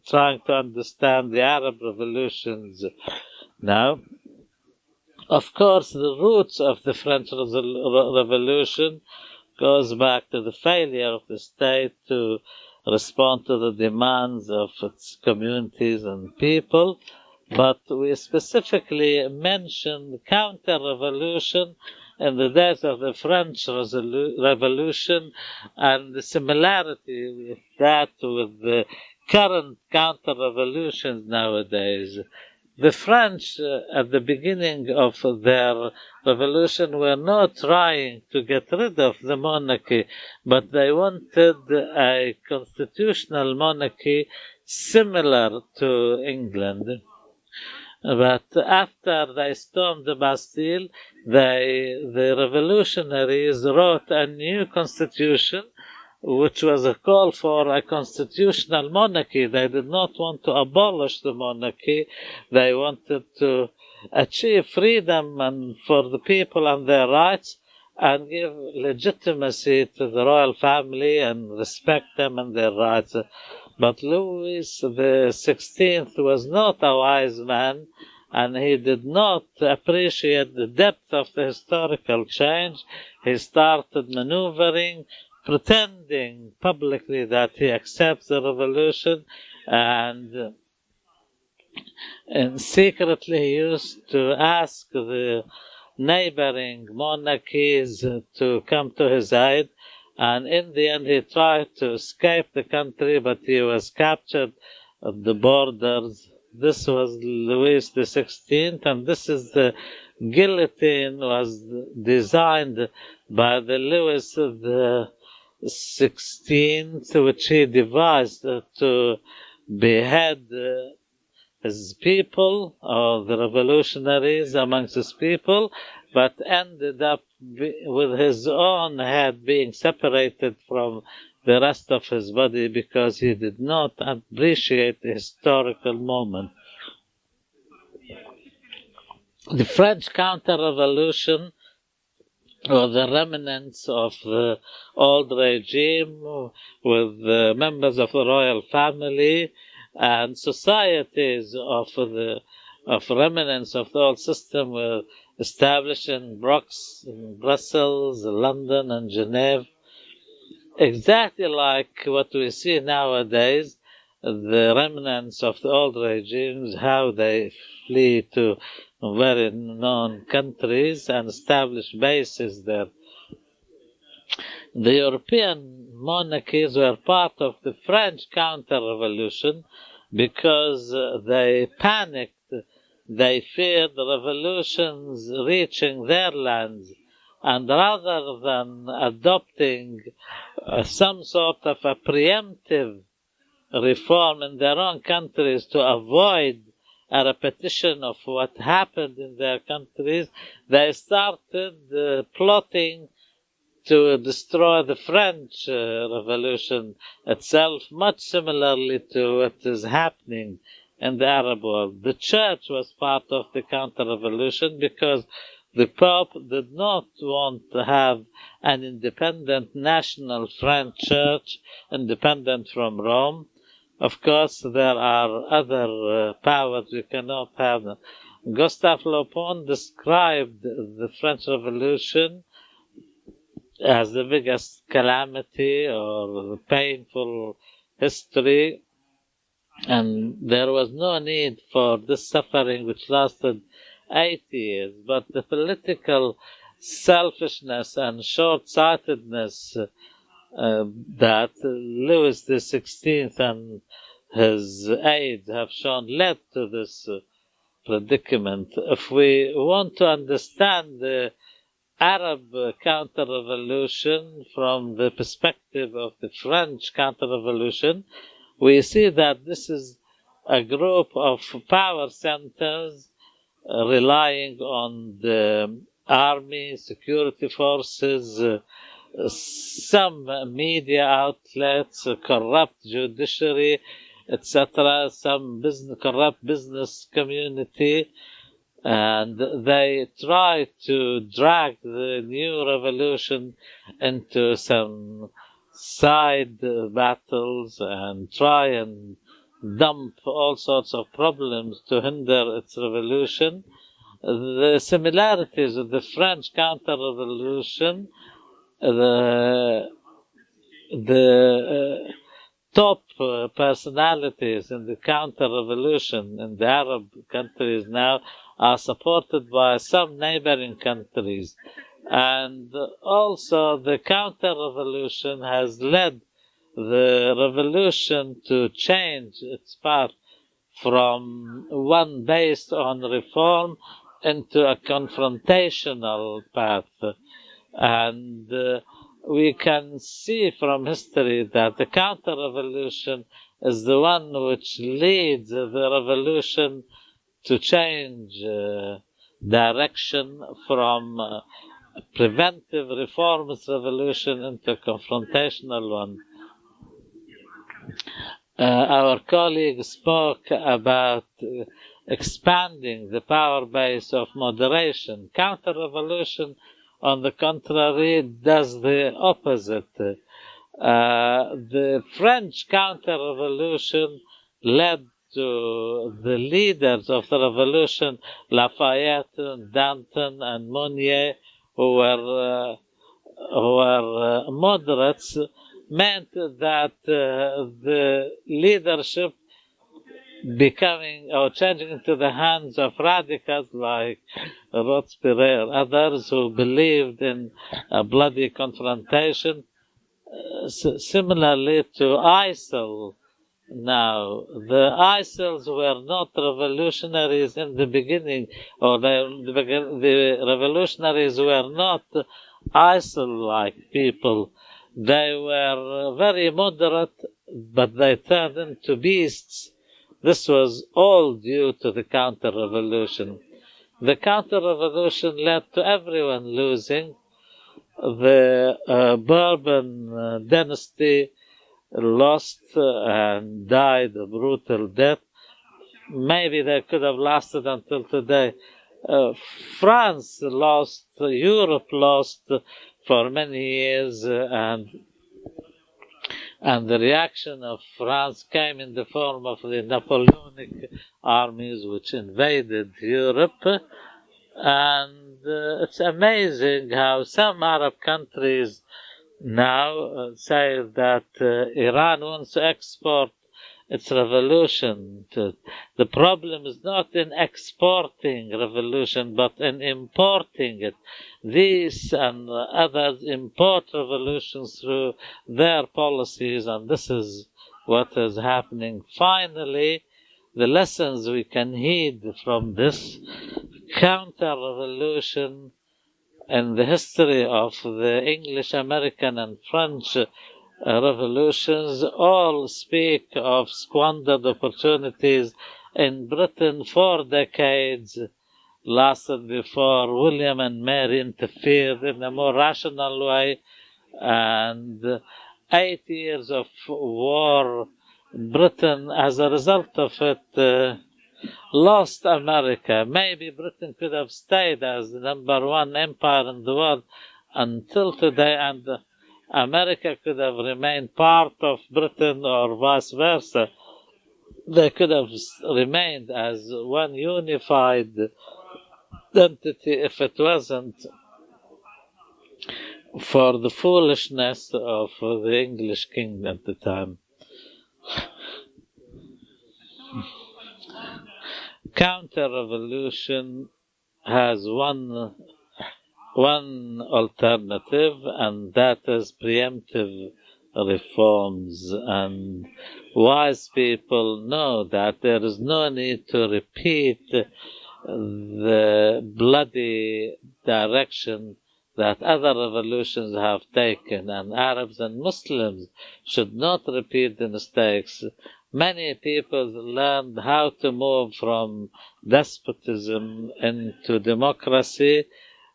trying to understand the Arab revolutions now. Of course, the roots of the French Revolution goes back to the failure of the state to respond to the demands of its communities and people, but we specifically mentioned counter-revolution in the days of the French Revolution, and the similarity with that with the current counter-revolutions nowadays. The French, at the beginning of their revolution, were not trying to get rid of the monarchy, but they wanted a constitutional monarchy similar to England. But after they stormed the Bastille, the revolutionaries wrote a new constitution, which was a call for a constitutional monarchy. They did not want to abolish the monarchy. They wanted to achieve freedom and for the people and their rights, and give legitimacy to the royal family and respect them and their rights. But Louis XVI was not a wise man, and he did not appreciate the depth of the historical change. He started maneuvering, pretending publicly that he accepts the revolution, and secretly he used to ask the neighboring monarchies to come to his aid, and in the end he tried to escape the country, but he was captured at the borders. This was Louis XVI, and this is the guillotine was designed by the Louis XVI, which he devised to behead his people, or the revolutionaries amongst his people, but ended up with his own head being separated from the rest of his body because he did not appreciate the historical moment. The French counter-revolution, or the remnants of the old regime with members of the royal family, and societies of remnants of the old system were established in Brussels, London, and Geneva, exactly like what we see nowadays, the remnants of the old regimes, how they flee to very known countries and establish bases there. The European monarchies were part of the French counter-revolution because they panicked. They feared revolutions reaching their lands, and rather than adopting some sort of a preemptive reform in their own countries to avoid a repetition of what happened in their countries, they started plotting to destroy the French Revolution itself, much similarly to what is happening in the Arab world. The church was part of the counter-revolution because the Pope did not want to have an independent national French church, independent from Rome. Of course, there are other powers we cannot have. Gustave Le Bon described the French Revolution as the biggest calamity or painful history, and there was no need for this suffering which lasted 8 years, but the political selfishness and short-sightedness that Louis XVI and his aides have shown led to this predicament. If we want to understand the Arab counter-revolution from the perspective of the French counter-revolution, we see that this is a group of power centers relying on the army, security forces, some media outlets, corrupt judiciary, etc., some corrupt business community, and they try to drag the new revolution into some side battles and try and dump all sorts of problems to hinder its revolution. The similarities of the French counter-revolution, the top personalities in the counter-revolution in the Arab countries now are supported by some neighboring countries. And also the counter-revolution has led the revolution to change its path from one based on reform into a confrontational path. And we can see from history that the counter-revolution is the one which leads the revolution to change direction from preventive reformist revolution into a confrontational one. Our colleague spoke about expanding the power base of moderation. Counter-revolution, on the contrary, does the opposite. The French counter-revolution led to the leaders of the revolution, Lafayette, Danton, and Mounier, who were moderates, meant that the leadership becoming or changing into the hands of radicals like Robespierre or others who believed in a bloody confrontation. Similarly to ISIL now, the ISILs were not revolutionaries in the beginning, or the revolutionaries were not ISIL-like people. They were very moderate, but they turned into beasts. This was all due to the counter-revolution. The counter-revolution led to everyone losing. The Bourbon dynasty lost and died a brutal death. Maybe they could have lasted until today. France lost, Europe lost for many years, and And the reaction of France came in the form of the Napoleonic armies which invaded Europe. And it's amazing how some Arab countries now say that Iran wants to export its revolution. The problem is not in exporting revolution, but in importing it. These and others import revolutions through their policies, and this is what is happening. Finally, the lessons we can heed from this counter-revolution in the history of the English, American, and French revolutions all speak of squandered opportunities in Britain. 4 decades lasted before William and Mary interfered in a more rational way, and 8 years of war. Britain, as a result of it, lost America. Maybe Britain could have stayed as the #1 empire in the world until today, and America could have remained part of Britain or vice versa. They could have remained as one unified entity if it wasn't for the foolishness of the English king at the time. Counter-revolution has one alternative, and that is preemptive reforms. And wise people know that there is no need to repeat the bloody direction that other revolutions have taken, and Arabs and Muslims should not repeat the mistakes. Many people learned how to move from despotism into democracy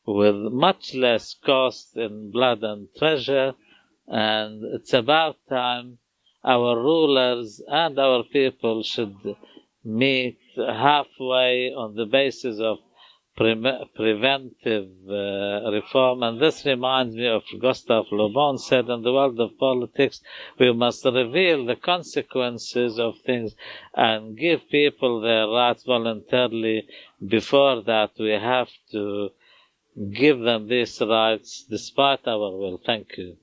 with much less cost in blood and treasure, and it's about time our rulers and our people should meet halfway on the basis of preventive reform. And this reminds me of Gustave Le Bon said, in the world of politics, we must reveal the consequences of things and give people their rights voluntarily. Before that, we have to give them these rights despite our will. Thank you.